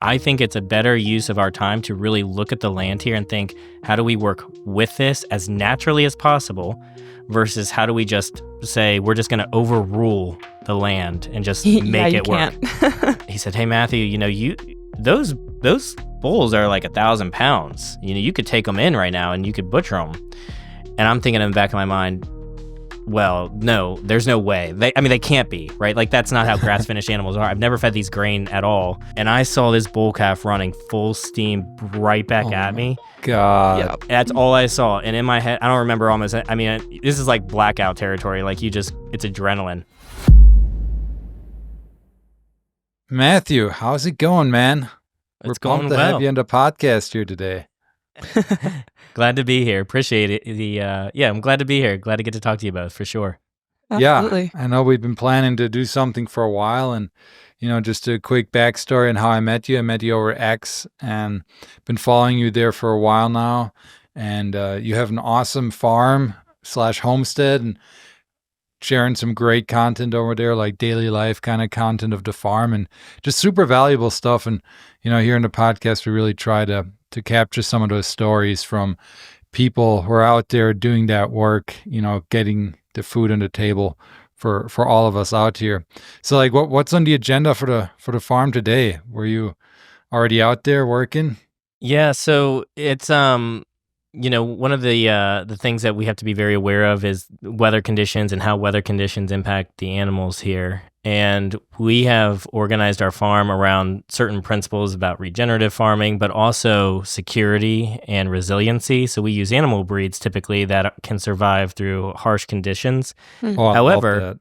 I think it's a better use of our time to really look at the land here and think, how do we work with this as naturally as possible versus how do we just say we're just going to overrule the land and just make it work. He said, hey, Matthew, those bulls are like 1,000 pounds. You could take them in right now and you could butcher them. And I'm thinking in the back of my mind, well, no, there's no way. They can't be, right? Like, that's not how grass-finished animals are. I've never fed these grain at all. And I saw this bull calf running full steam right back at me. God. Yep. That's all I saw. And in my head, I don't remember almost, this is like blackout territory. Like, it's adrenaline. Matthew, how's it going, man? We're pumped to have you on the podcast here today. Glad to be here. Appreciate it. I'm glad to be here. Glad to get to talk to you both, for sure. Absolutely. Yeah, I know we've been planning to do something for a while, and just a quick backstory on how I met you. I met you over X, and been following you there for a while now. And you have an awesome farm / homestead, and sharing some great content over there, like daily life kind of content of the farm, and just super valuable stuff. And here in the podcast, we really try to capture some of those stories from people who are out there doing that work, getting the food on the table for all of us out here. So, like, what's on the agenda for the farm today? Were you already out there working? Yeah, so it's one of the things that we have to be very aware of is weather conditions and how weather conditions impact the animals here. And we have organized our farm around certain principles about regenerative farming, but also security and resiliency. So we use animal breeds typically that can survive through harsh conditions. Oh, However,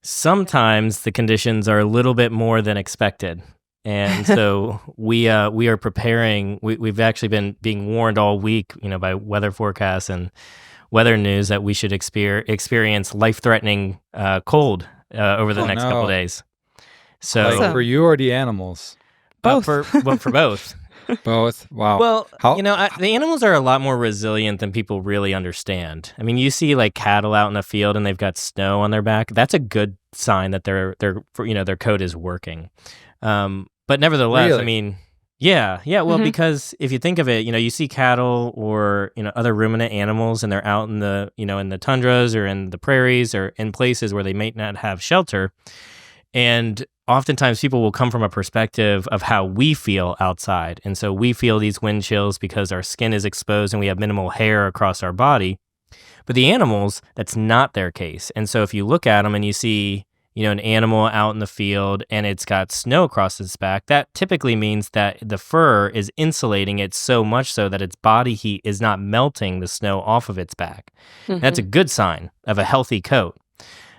sometimes the conditions are a little bit more than expected. And so we are preparing. We've actually been being warned all week, by weather forecasts and weather news that we should experience life-threatening cold over the next couple of days. So for you or the animals? Both. For both. Both. Wow. Well, the animals are a lot more resilient than people really understand. I mean, you see like cattle out in the field and they've got snow on their back. That's a good sign that their coat is working. But nevertheless, really? Well, because if you think of it, you see cattle or, other ruminant animals and they're out in the, in the tundras or in the prairies or in places where they may not have shelter. And oftentimes people will come from a perspective of how we feel outside. And so we feel these wind chills because our skin is exposed and we have minimal hair across our body. But the animals, that's not their case. And so if you look at them and you see, an animal out in the field and it's got snow across its back, that typically means that the fur is insulating it so much so that its body heat is not melting the snow off of its back. Mm-hmm. That's a good sign of a healthy coat.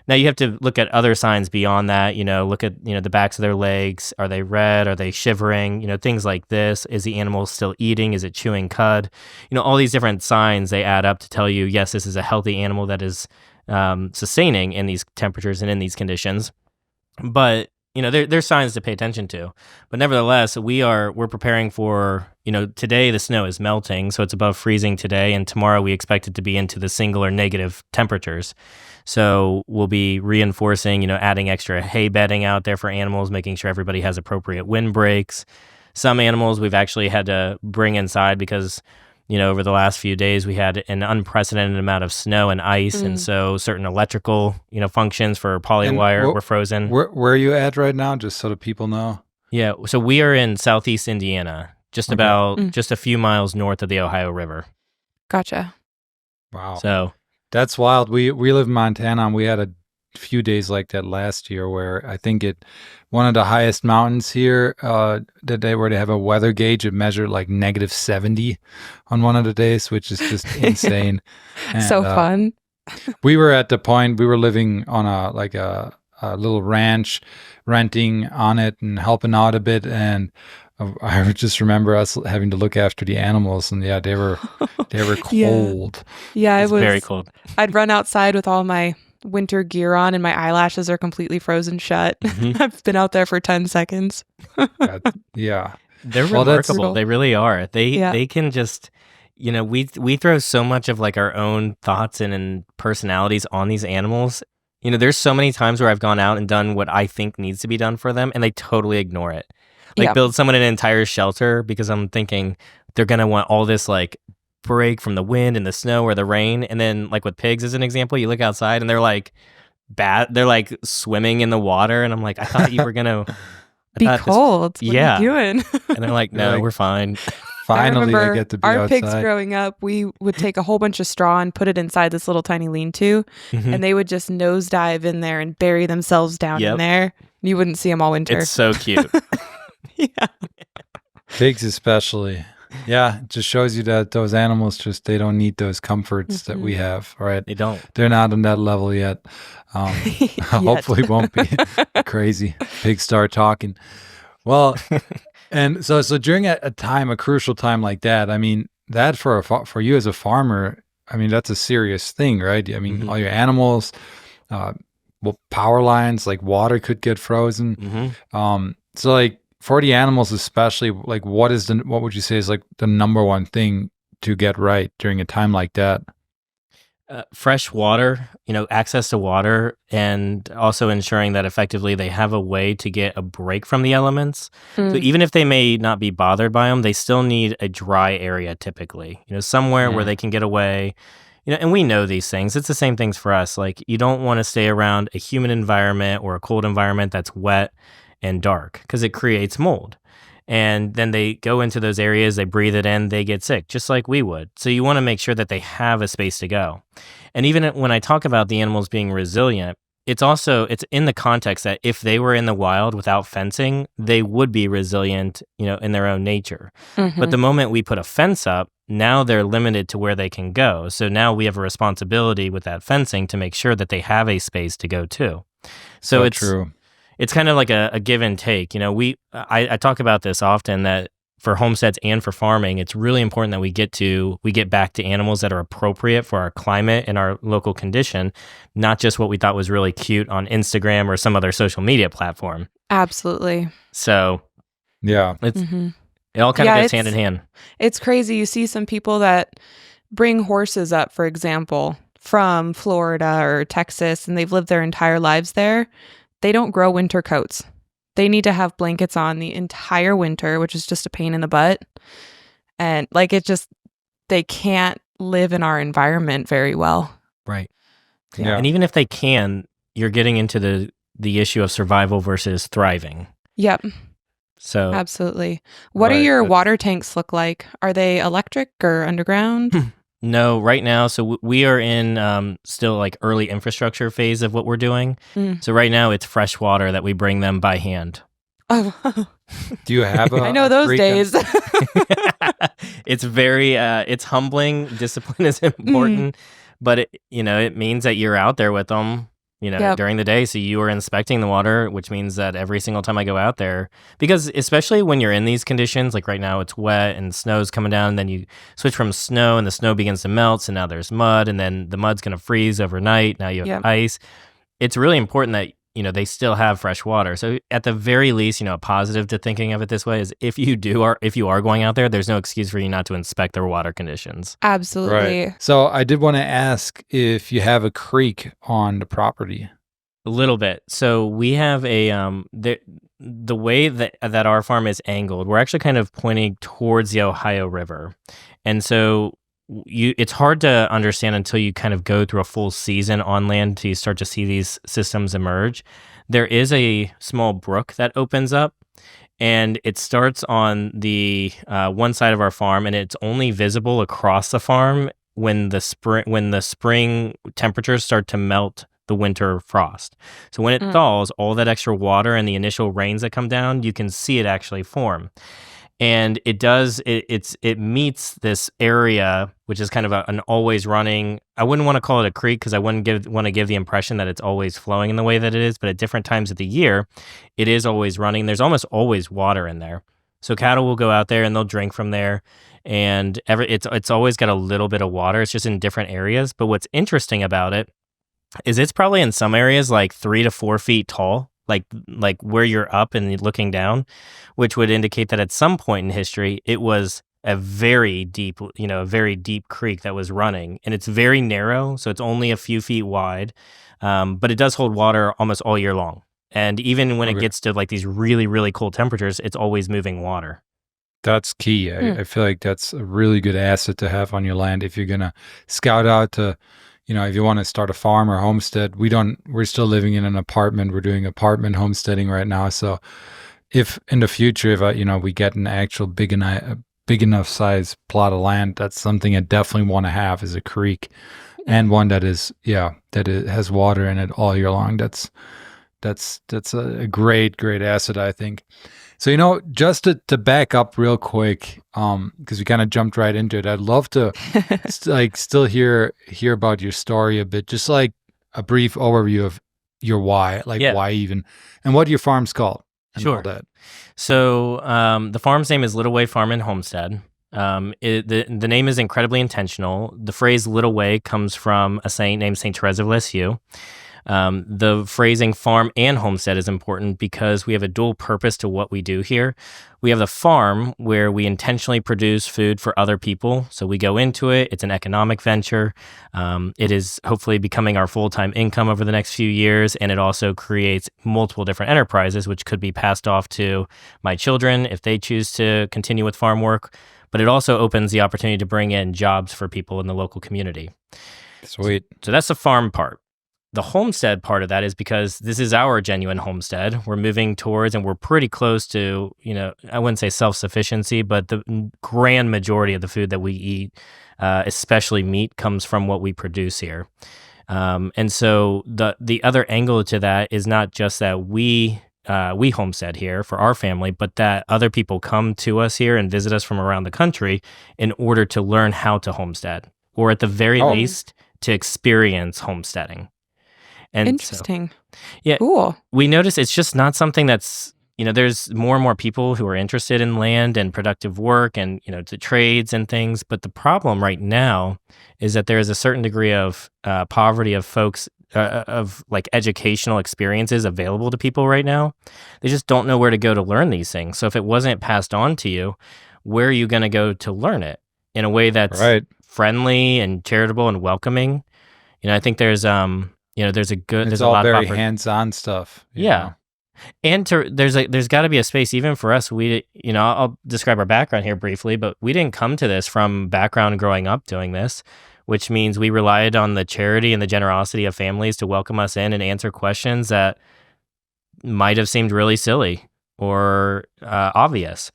Now you have to look at other signs beyond that, look at, the backs of their legs. Are they red? Are they shivering? Things like this. Is the animal still eating? Is it chewing cud? All these different signs, they add up to tell you, yes, this is a healthy animal that is sustaining in these temperatures and in these conditions. But, there's signs to pay attention to. But nevertheless, we're preparing for, today the snow is melting, so it's above freezing today, and tomorrow we expect it to be into the single or negative temperatures. So we'll be reinforcing, adding extra hay bedding out there for animals, making sure everybody has appropriate wind breaks. Some animals we've actually had to bring inside because over the last few days, we had an unprecedented amount of snow and ice, and so certain electrical, functions for polywire were frozen. Where are you at right now, just so that people know? Yeah, so we are in southeast Indiana, just a few miles north of the Ohio River. Gotcha. Wow. So that's wild. We live in Montana, and we had a few days like that last year where I think one of the highest mountains here where they have a weather gauge, it measured like -70 on one of the days, which is just insane. And, so fun. We were at the point, we were living on a little ranch, renting on it and helping out a bit, and I just remember us having to look after the animals, and they were cold. Yeah, it was very cold. I'd run outside with all my winter gear on and my eyelashes are completely frozen shut. Mm-hmm. I've been out there for 10 seconds. Yeah. They're remarkable. They really are. They can just, we throw so much of like our own thoughts and personalities on these animals. There's so many times where I've gone out and done what I think needs to be done for them and they totally ignore it. Yeah. build someone an entire shelter, because I'm thinking they're going to want all this like break from the wind and the snow or the rain. And then like with pigs as an example, you look outside and they're like they're like swimming in the water. And I'm like, I thought you were going to Be cold. What Yeah. are you doing? And they're like, no, Like- we're fine. Finally, I get to be our outside. pigs growing up, we would take a whole bunch of straw and put it inside this little tiny lean-to, Mhm. and they would just nosedive in there and bury themselves down Yep. in there. You wouldn't see them all winter. It's so cute. Yeah. Pigs especially. Yeah, it just shows you that those animals they don't need those comforts that we have, right? They don't. They're not on that level yet. Hopefully won't be crazy. Pigs start talking. Well, and so during a crucial time like that, I mean, that for you as a farmer, I mean, that's a serious thing, right? I mean, all your animals, power lines, like water could get frozen. So like for the animals especially, like what would you say is like the number one thing to get right during a time like that? Fresh water, access to water, and also ensuring that effectively they have a way to get a break from the elements. So even if they may not be bothered by them, they still need a dry area typically, somewhere where they can get away. And we know these things. It's the same things for us. Like you don't want to stay around a humid environment or a cold environment that's wet and dark because it creates mold. And then they go into those areas, they breathe it in, they get sick, just like we would. So you want to make sure that they have a space to go. And even when I talk about the animals being resilient, it's in the context that if they were in the wild without fencing, they would be resilient, in their own nature. But the moment we put a fence up, now they're limited to where they can go. So now we have a responsibility with that fencing to make sure that they have a space to go to. So it's true. It's kind of like a give and take. I talk about this often that for homesteads and for farming, it's really important that we get back to animals that are appropriate for our climate and our local condition, not just what we thought was really cute on Instagram or some other social media platform. Absolutely. So Yeah. it all kind of goes hand in hand. It's crazy. You see some people that bring horses up, for example, from Florida or Texas, and they've lived their entire lives there. They don't grow winter coats. They need to have blankets on the entire winter, which is just a pain in the butt. And they can't live in our environment very well. Right. Yeah. And even if they can, you're getting into the issue of survival versus thriving. Yep. So Absolutely. What do your water tanks look like? Are they electric or underground? No, right now, so we are in still like early infrastructure phase of what we're doing. So right now it's fresh water that we bring them by hand. Oh, Do you have I know those days. It's very it's humbling. Discipline is important, but it means that you're out there with them, during the day. So you are inspecting the water, which means that every single time I go out there, because especially when you're in these conditions, like right now it's wet and snow's coming down, and then you switch from snow and the snow begins to melt. So now there's mud, and then the mud's going to freeze overnight. Now you have ice. It's really important that, they still have fresh water. So at the very least, a positive to thinking of it this way is if you are going out there, there's no excuse for you not to inspect their water conditions. Absolutely. Right. So I did want to ask if you have a creek on the property. A little bit. So we have the way that our farm is angled, we're actually kind of pointing towards the Ohio River. And so it's hard to understand until you kind of go through a full season on land till you start to see these systems emerge. There is a small brook that opens up, and it starts on the one side of our farm, and it's only visible across the farm when the spring temperatures start to melt the winter frost. So when it thaws, all that extra water and the initial rains that come down, you can see it actually form. And it meets this area, which is kind of an always running, I wouldn't want to call it a creek because I wouldn't want to give the impression that it's always flowing in the way that it is, but at different times of the year, it is always running. There's almost always water in there. So cattle will go out there and they'll drink from there. And it's always got a little bit of water. It's just in different areas. But what's interesting about it is it's probably in some areas like 3 to 4 feet tall. Like where you're up and looking down, which would indicate that at some point in history, it was a very deep creek that was running, and it's very narrow, so it's only a few feet wide, but it does hold water almost all year long. And even when it Okay. gets to like these really, really cold temperatures, it's always moving water. That's key. I feel like that's a really good asset to have on your land if you're gonna scout out to, if you want to start a farm or homestead. We're still living in an apartment. We're doing apartment homesteading right now. So if in the future, if we get an actual big enough size plot of land, that's something I definitely want to have is a creek, and one that has water in it all year long. That's a great asset, I think. So, just to back up real quick, because we kind of jumped right into it, I'd love to still hear about your story a bit, just like a brief overview of your why, why even, and what your farm's called, and all Sure. that. So the farm's name is Little Way Farm and Homestead. The name is incredibly intentional. The phrase "Little Way" comes from a saint named Saint Therese of Lisieux. The phrasing farm and homestead is important because we have a dual purpose to what we do here. We have the farm where we intentionally produce food for other people. So we go into it. It's an economic venture. It is hopefully becoming our full-time income over the next few years. And it also creates multiple different enterprises, which could be passed off to my children if they choose to continue with farm work. But it also opens the opportunity to bring in jobs for people in the local community. Sweet. So that's the farm part. The homestead part of that is because this is our genuine homestead. We're moving towards, and we're pretty close to, I wouldn't say self-sufficiency, but the grand majority of the food that we eat, especially meat, comes from what we produce here. And so the other angle to that is not just that we homestead here for our family, but that other people come to us here and visit us from around the country in order to learn how to homestead, or at the very least, to experience homesteading. And Interesting. Yeah. Cool. We notice it's just not something that's, there's more and more people who are interested in land and productive work and, the trades and things. But the problem right now is that there is a certain degree of poverty of folks, of like educational experiences available to people right now. They just don't know where to go to learn these things. So if it wasn't passed on to you, where are you going to go to learn it in a way that's friendly and charitable and welcoming? I think there's there's a all lot very of hands-on stuff. Yeah. And there's got to be a space even for us. I'll describe our background here briefly, but we didn't come to this from background growing up doing this, which means we relied on the charity and the generosity of families to welcome us in and answer questions that might have seemed really silly or obvious.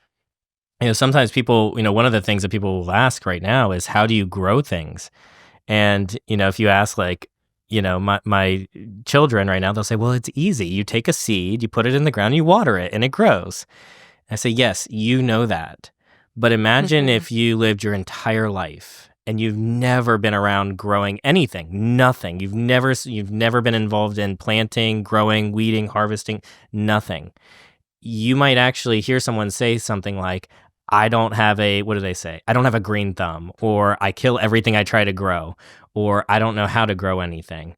Sometimes people, one of the things that people will ask right now is, how do you grow things? And, if you ask my children right now, they'll say, well, it's easy. You take a seed, you put it in the ground, you water it, and it grows. I say, yes, you know that. But imagine if you lived your entire life and you've never been around growing anything, nothing. You've never been involved in planting, growing, weeding, harvesting, nothing. You might actually hear someone say something like, I don't have what do they say? I don't have a green thumb, or I kill everything I try to grow, or I don't know how to grow anything.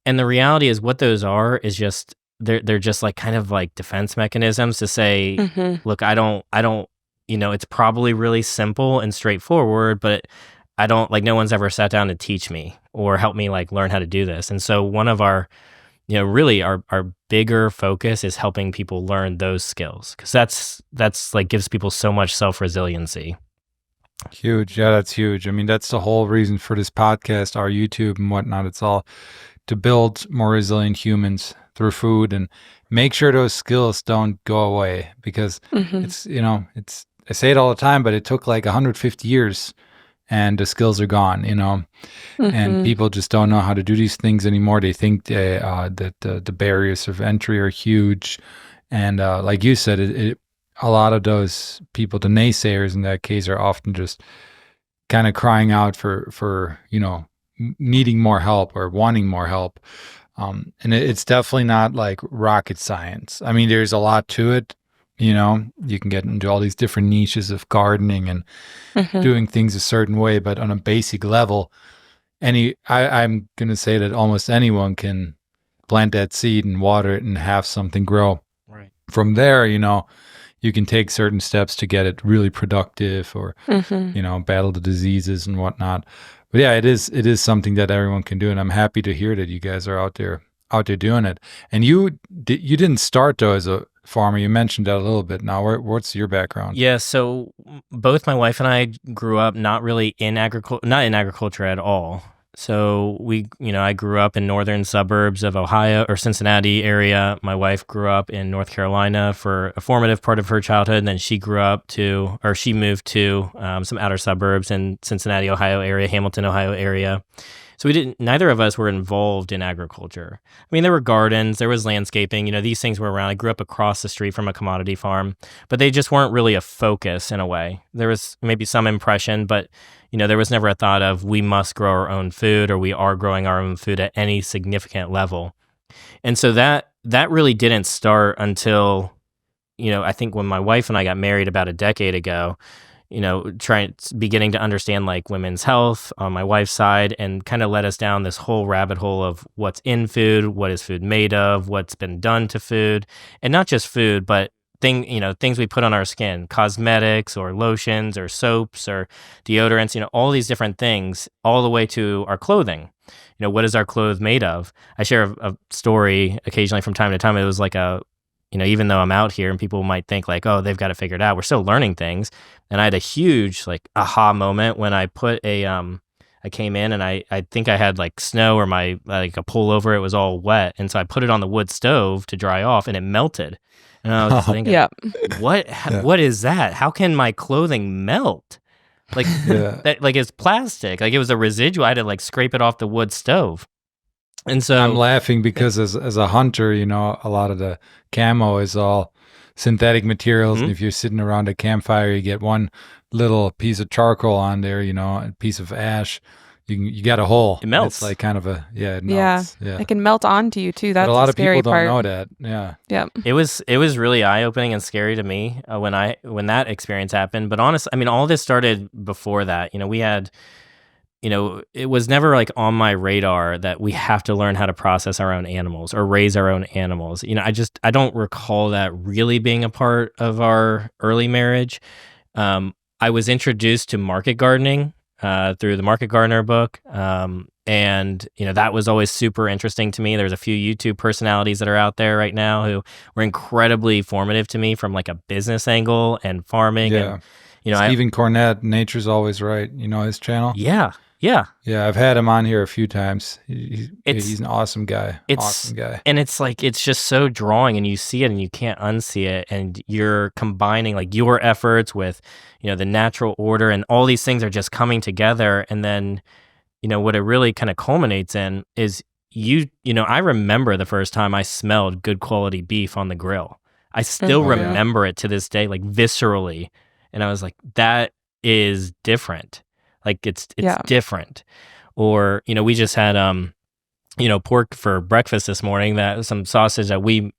And the reality is what those are is just, they're just like kind of like defense mechanisms to say, look, I don't, it's probably really simple and straightforward, but I don't, no one's ever sat down to teach me or help me learn how to do this. And so one of our, really our bigger focus is helping people learn those skills, because that's gives people so much self-resiliency. Huge. Yeah, that's huge. I mean, that's the whole reason for this podcast, our YouTube and whatnot. It's all to build more resilient humans through food and make sure those skills don't go away, because it's, I say it all the time, but it took 150 years and the skills are gone, and people just don't know how to do these things anymore. They think that the barriers of entry are huge. And like you said, a lot of those people, the naysayers in that case, are often just kind of crying out for needing more help or wanting more help. And it's definitely not rocket science. I mean, there's a lot to it. You can get into all these different niches of gardening and doing things a certain way, but on a basic level, I'm going to say that almost anyone can plant that seed and water it and have something grow. Right. From there, you can take certain steps to get it really productive, or, battle the diseases and whatnot. But yeah, it is something that everyone can do. And I'm happy to hear that you guys are out there out there doing it. And you didn't start though as a farmer. You mentioned that a little bit. Now, what's your background? Yeah, so both my wife and I grew up not really in agriculture at all. So I grew up in northern suburbs of Ohio or Cincinnati area. My wife grew up in North Carolina for a formative part of her childhood, and then she moved to some outer suburbs in Cincinnati, Ohio area, Hamilton, Ohio area. So neither of us were involved in agriculture. I mean, there were gardens, there was landscaping, these things were around. I grew up across the street from a commodity farm, but they just weren't really a focus in a way. There was maybe some impression, but there was never a thought of we must grow our own food or we are growing our own food at any significant level. And so that really didn't start until, I think when my wife and I got married about a decade ago, beginning to understand like women's health on my wife's side, and kind of led us down this whole rabbit hole of what's in food, what is food made of, what's been done to food, and not just food, but things we put on our skin, cosmetics or lotions or soaps or deodorants, all these different things, all the way to our clothing. What is our clothes made of? I share a story occasionally from time to time. It was like even though I'm out here and people might think like, oh, they've got it figured out, we're still learning things. And I had a huge like aha moment when I put I came in and I think I had like snow or my like a pullover, it was all wet. And so I put it on the wood stove to dry off and it melted. And I was just thinking, what is that? How can my clothing melt? Like that, like it's plastic, like it was a residual. I had to like scrape it off the wood stove. And so I'm laughing because as a hunter, a lot of the camo is all synthetic materials. Mm-hmm. And if you're sitting around a campfire, you get one little piece of charcoal on there, a piece of ash, you got a hole. It melts. It's like kind of it melts. Yeah. It can melt onto you too. That's but a lot of scary people part. don't know that. Yeah. Yeah. It was really eye-opening and scary to me when that experience happened. But honestly, I mean, all this started before that. We had, it was never like on my radar that we have to learn how to process our own animals or raise our own animals. I don't recall that really being a part of our early marriage. I was introduced to market gardening through the Market Gardener book. And, that was always super interesting to me. There's a few YouTube personalities that are out there right now who were incredibly formative to me from like a business angle and farming. Yeah. And, Stephen Cornett, Nature's Always Right. His channel? Yeah. Yeah. Yeah, I've had him on here a few times. He's an awesome guy. And it's like, it's just so drawing and you see it and you can't unsee it. And you're combining like your efforts with, the natural order, and all these things are just coming together. And then, what it really kind of culminates in is I remember the first time I smelled good quality beef on the grill. I still remember it to this day, like viscerally. And I was like, that is different. Like it's different. Or, we just had, pork for breakfast this morning, some sausage that we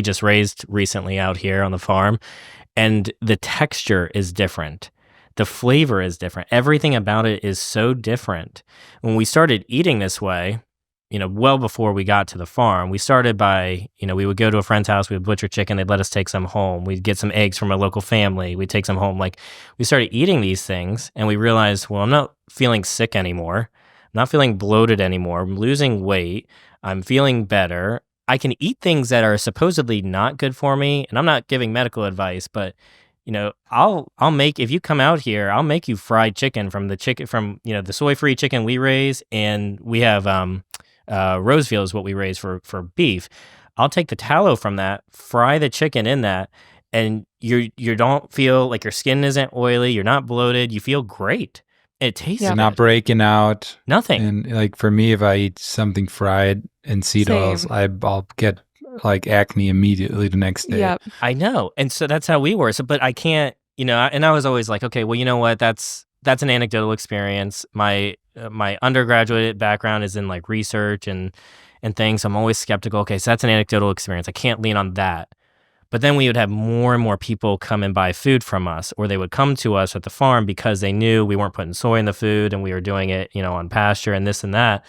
just raised recently out here on the farm. And the texture is different. The flavor is different. Everything about it is so different. When we started eating this way, well before we got to the farm, we started by, we would go to a friend's house, we would butcher chicken, they'd let us take some home. We'd get some eggs from a local family, we'd take some home. Like we started eating these things and we realized, well, I'm not feeling sick anymore. I'm not feeling bloated anymore. I'm losing weight. I'm feeling better. I can eat things that are supposedly not good for me. And I'm not giving medical advice, but I'll make, if you come out here, I'll make you fried chicken from the soy-free chicken we raise. And we have, Roseveal is what we raise for beef. I'll take the tallow from that, fry the chicken in that, and you don't feel like your skin isn't oily, you're not bloated, you feel great. It tastes You're good. not breaking out. Nothing. And like for me, if I eat something fried in seed oils, I'll get like acne immediately the next day. Yep. I know. And so that's how we were. So, but I can't, and I was always like, okay, well, you know what? That's an anecdotal experience. My undergraduate background is in like research and things. So I'm always skeptical. Okay, so that's an anecdotal experience. I can't lean on that. But then we would have more and more people come and buy food from us, or they would come to us at the farm because they knew we weren't putting soy in the food and we were doing it, on pasture and this and that.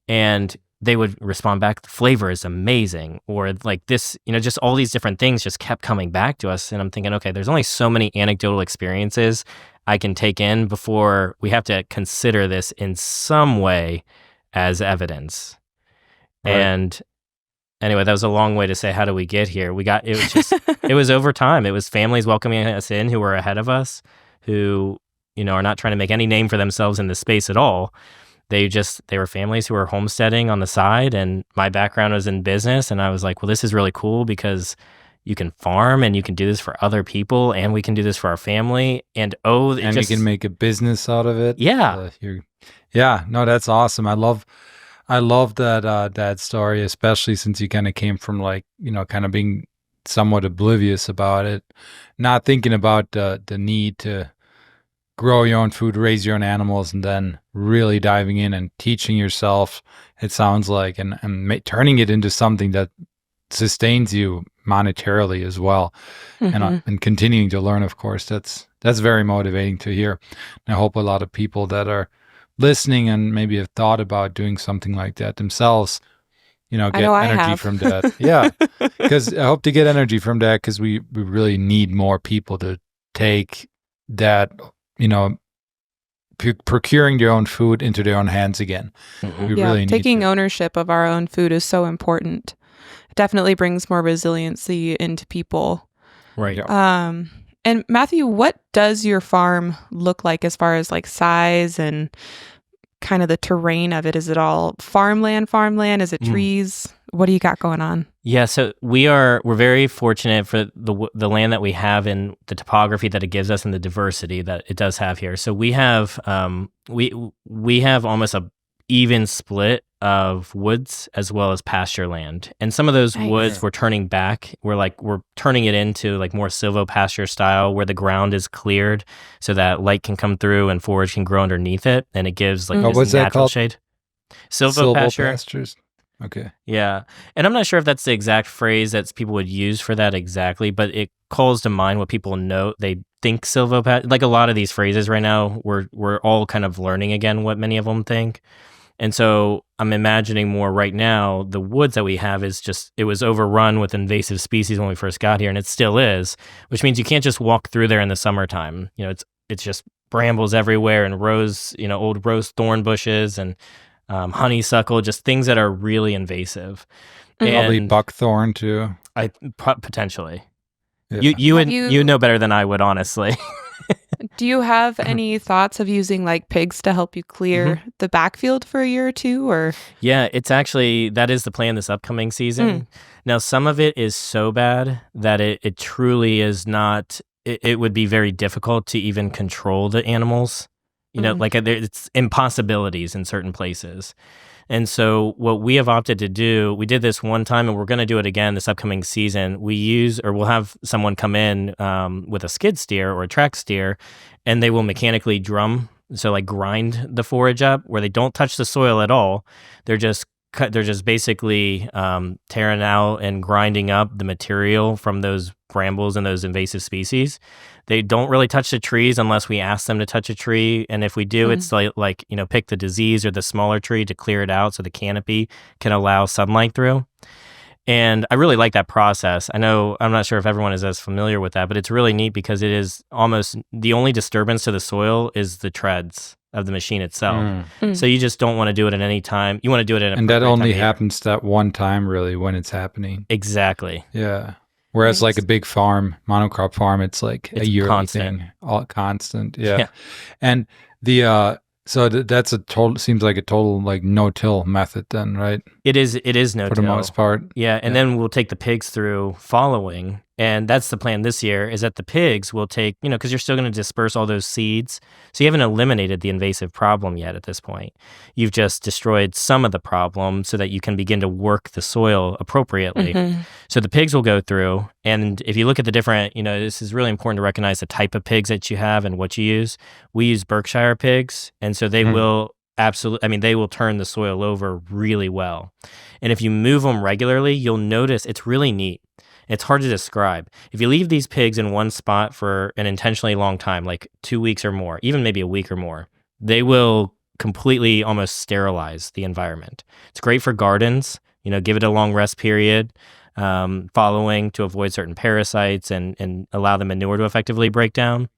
And they would respond back, the flavor is amazing. Or like this, just all these different things just kept coming back to us. And I'm thinking, okay, there's only so many anecdotal experiences I can take in before we have to consider this in some way as evidence. Right. And Anyway, that was a long way to say, how do we get here? It was just, it was over time. It was families welcoming us in who were ahead of us, who, are not trying to make any name for themselves in this space at all. They were families who were homesteading on the side, and my background was in business. And I was like, well, this is really cool because you can farm and you can do this for other people, and we can do this for our family. And you can make a business out of it. Yeah. No, that's awesome. I love that story, especially since you kind of came from kind of being somewhat oblivious about it, not thinking about the need to grow your own food, raise your own animals, and then really diving in and teaching yourself, it sounds like, and turning it into something that sustains you monetarily as well. And continuing to learn, of course. That's very motivating to hear. And I hope a lot of people that are listening and maybe have thought about doing something like that themselves, get energy from that. Yeah, because I hope to get energy from that, because we really need more people to take that, procuring their own food into their own hands again. We really need taking ownership of our own food is so important. It definitely brings more resiliency into people. Right. And Matthew, what does your farm look like as far as like size and kind of the terrain of it? Is it all farmland? Is it trees? What do you got going on? Yeah, so we're very fortunate for the land that we have and the topography that it gives us and the diversity that it does have here. So we have we have almost a even split of woods as well as pasture land. And some of those woods we're turning back. We're turning it into like more silvopasture style, where the ground is cleared so that light can come through and forage can grow underneath it, and it gives like this natural shade. Silvopastures. Okay. Yeah. And I'm not sure if that's the exact phrase that people would use for that exactly, but it calls to mind what people know. They think silvopasture, like a lot of these phrases right now, we're all kind of learning again what many of them think. And so I'm imagining more right now, the woods that we have it was overrun with invasive species when we first got here, and it still is, which means you can't just walk through there in the summertime. It's just brambles everywhere and old rose thorn bushes and honeysuckle, just things that are really invasive. Probably buckthorn too. Potentially. Yeah. You know better than I would, honestly. Do you have any thoughts of using like pigs to help you clear the backfield for a year or two? Or yeah, that is the plan this upcoming season. Now, some of it is so bad that it truly is not. It would be very difficult to even control the animals. It's impossibilities in certain places. And so what we have opted to do, we did this one time and we're going to do it again this upcoming season. We'll have someone come in with a skid steer or a track steer, and they will mechanically drum, so like grind the forage up, where they don't touch the soil at all. They're just basically tearing out and grinding up the material from those brambles and those invasive species. They don't really touch the trees unless we ask them to touch a tree. And if we do, it's like pick the disease or the smaller tree to clear it out so the canopy can allow sunlight through. And I really like that process. I'm not sure if everyone is as familiar with that, but it's really neat because it is almost the only disturbance to the soil is the treads of the machine itself. So you just don't want to do it at any time. You want to do it at and that only happens that one time, really, when it's happening. Exactly. Yeah. Whereas like a big farm, monocrop farm, it's a yearly constant thing, all constant. Yeah. And the that's seems like a total like no-till method then, right? It is no-till for the most part. Yeah, and then we'll take the pigs through following, and that's the plan this year. Is that the pigs will take, because you're still going to disperse all those seeds, so you haven't eliminated the invasive problem yet at this point. You've just destroyed some of the problem so that you can begin to work the soil appropriately. So the pigs will go through, and if you look at the different, this is really important to recognize the type of pigs that you have and what you use. We use Berkshire pigs, and so they will they will turn the soil over really well. And if you move them regularly, you'll notice it's really neat. It's hard to describe. If you leave these pigs in one spot for an intentionally long time, like 2 weeks or more, even maybe a week or more, they will completely almost sterilize the environment. It's great for gardens, give it a long rest period, following to avoid certain parasites and allow the manure to effectively break down.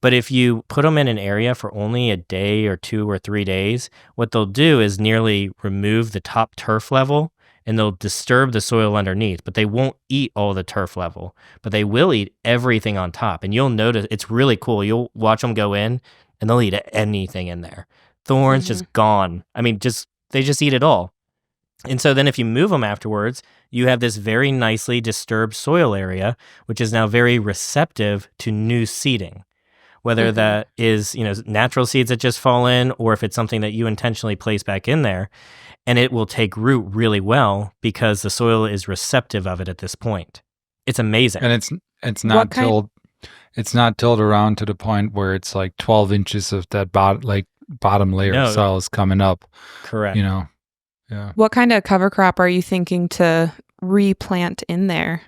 But if you put them in an area for only a day or 2 or 3 days, what they'll do is nearly remove the top turf level and they'll disturb the soil underneath, but they won't eat all the turf level, but they will eat everything on top. And you'll notice it's really cool. You'll watch them go in and they'll eat anything in there. Thorns just gone. I mean, they just eat it all. And so then if you move them afterwards, you have this very nicely disturbed soil area, which is now very receptive to new seeding, whether that is, natural seeds that just fall in, or if it's something that you intentionally place back in there, and it will take root really well because the soil is receptive of it at this point. It's amazing. And it's not tilled around to the point where it's like 12 inches of that bottom layer of soil is coming up. Correct. Yeah. What kind of cover crop are you thinking to replant in there?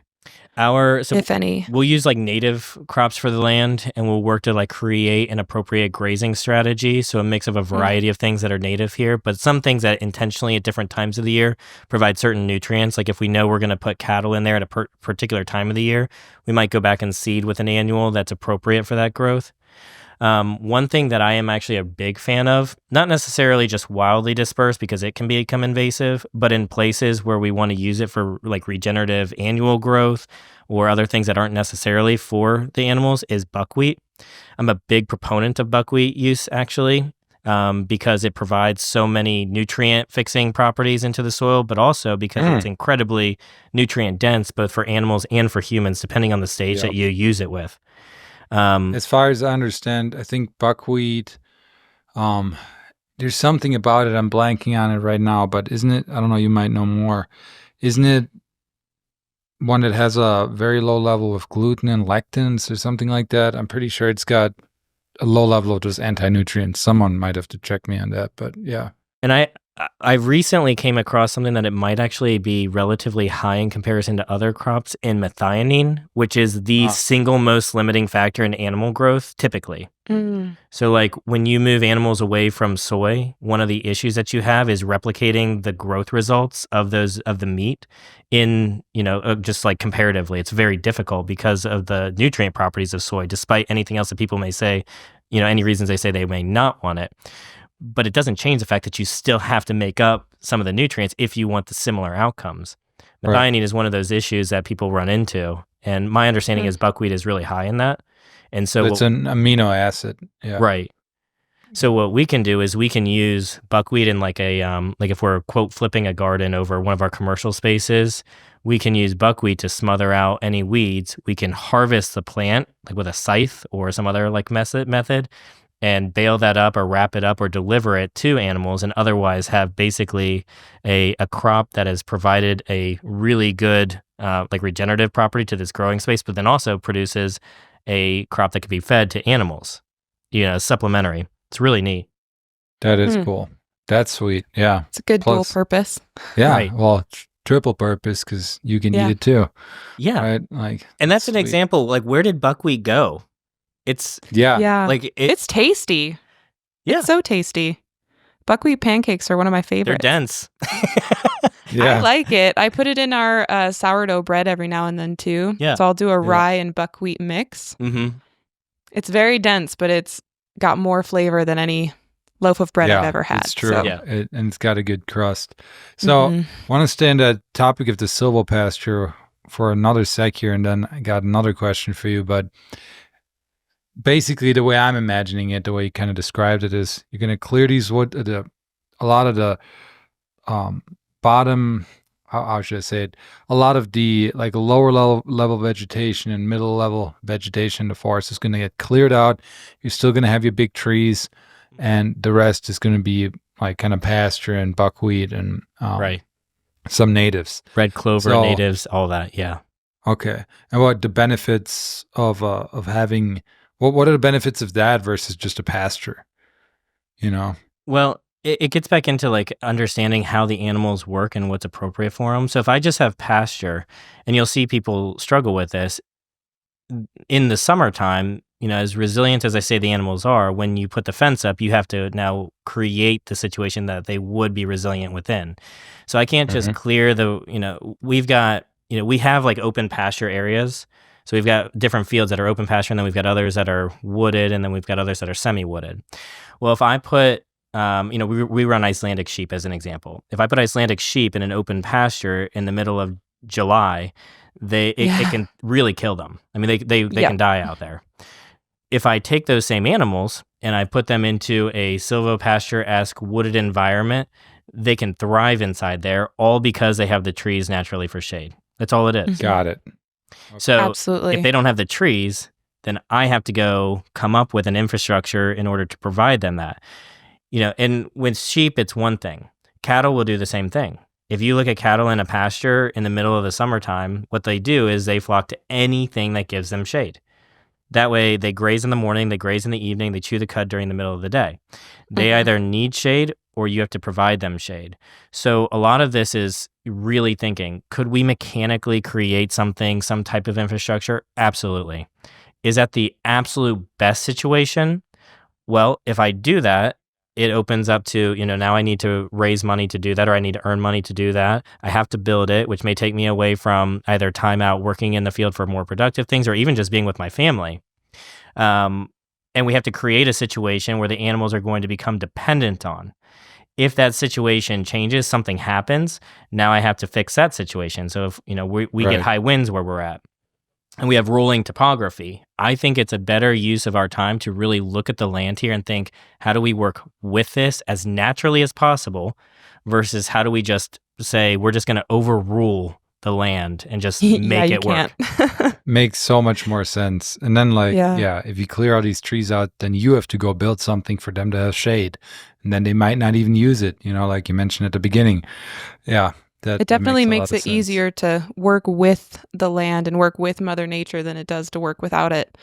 If any, we'll use like native crops for the land, and we'll work to like create an appropriate grazing strategy. So a mix of a variety of things that are native here, but some things that intentionally at different times of the year provide certain nutrients. Like if we know we're going to put cattle in there at a particular time of the year, we might go back and seed with an annual that's appropriate for that growth. One thing that I am actually a big fan of, not necessarily just wildly dispersed because it can become invasive, but in places where we want to use it for like regenerative annual growth or other things that aren't necessarily for the animals, is buckwheat. I'm a big proponent of buckwheat use actually, because it provides so many nutrient fixing properties into the soil, but also because it's incredibly nutrient dense, both for animals and for humans, depending on the stage that you use it with. As far as I understand, I think buckwheat, there's something about it, I'm blanking on it right now, but isn't it, I don't know, you might know more, isn't it one that has a very low level of gluten and lectins or something like that? I'm pretty sure it's got a low level of those anti-nutrients. Someone might have to check me on that, but yeah. And I recently came across something that it might actually be relatively high in comparison to other crops in methionine, which is the single most limiting factor in animal growth typically. So like when you move animals away from soy, one of the issues that you have is replicating the growth results of the meat in, just like comparatively. It's very difficult because of the nutrient properties of soy, despite anything else that people may say, any reasons they say they may not want it. But it doesn't change the fact that you still have to make up some of the nutrients if you want the similar outcomes. Methionine is one of those issues that people run into. And my understanding is buckwheat is really high in that. And so it's an amino acid. Yeah. Right. So what we can do is we can use buckwheat in like if we're quote flipping a garden over one of our commercial spaces, we can use buckwheat to smother out any weeds. We can harvest the plant like with a scythe or some other like method and bale that up or wrap it up or deliver it to animals, and otherwise have basically a crop that has provided a really good like regenerative property to this growing space, but then also produces a crop that can be fed to animals, supplementary. It's really neat. That is cool. That's sweet. Yeah. It's a good dual purpose. Yeah. Right. Well, triple purpose because you can eat it too. Yeah. Right. And that's an example. Like, where did buckwheat go? It's like it's tasty. Yeah, it's so tasty. Buckwheat pancakes are one of my favorites. They're dense. I like it. I put it in our sourdough bread every now and then too. Yeah. So I'll do a rye and buckwheat mix. It's very dense, but it's got more flavor than any loaf of bread I've ever had. It's true. So. And it's got a good crust. So I want to stay on the topic of the silvopasture for another sec here, and then I got another question for you. But basically, the way I'm imagining it, the way you kind of described it, is you're going to clear these a lot of the bottom, how should I say it? A lot of the like lower level vegetation and middle level vegetation in the forest is going to get cleared out. You're still going to have your big trees, and the rest is going to be like kind of pasture and buckwheat and some natives, red clover, natives, all that. Yeah. Okay. And what the benefits of having? What are the benefits of that versus just a pasture? Well, it gets back into like understanding how the animals work and what's appropriate for them. So if I just have pasture, and you'll see people struggle with this in the summertime, as resilient as I say the animals are, when you put the fence up, you have to now create the situation that they would be resilient within. So I can't just clear we've got, we have like open pasture areas. So we've got different fields that are open pasture, and then we've got others that are wooded, and then we've got others that are semi-wooded. Well, if I put we run Icelandic sheep as an example. If I put Icelandic sheep in an open pasture in the middle of July, it can really kill them. I mean, they can die out there. If I take those same animals and I put them into a Silvopasture-esque wooded environment, they can thrive inside there, all because they have the trees naturally for shade. That's all it is. Got it. So Absolutely. if they don't have the trees, then I have to go come up with an infrastructure in order to provide them that. And with sheep, it's one thing. Cattle will do the same thing. If you look at cattle in a pasture in the middle of the summertime, what they do is they flock to anything that gives them shade. That way, they graze in the morning, they graze in the evening, they chew the cud during the middle of the day. They either need shade or you have to provide them shade. So a lot of this is really thinking, could we mechanically create something, some type of infrastructure? Absolutely. Is that the absolute best situation? Well, if I do that, it opens up to, now I need to raise money to do that, or I need to earn money to do that. I have to build it, which may take me away from either time out working in the field for more productive things, or even just being with my family. And we have to create a situation where the animals are going to become dependent on. If that situation changes, something happens, now I have to fix that situation. So if, we get high winds where we're at, and we have rolling topography, I think it's a better use of our time to really look at the land here and think, how do we work with this as naturally as possible versus how do we just say, we're just going to overrule the land and just make it work. Makes so much more sense. And then if you clear all these trees out, then you have to go build something for them to have shade. And then they might not even use it, like you mentioned at the beginning. Yeah. It definitely makes it easier to work with the land and work with Mother Nature than it does to work without it.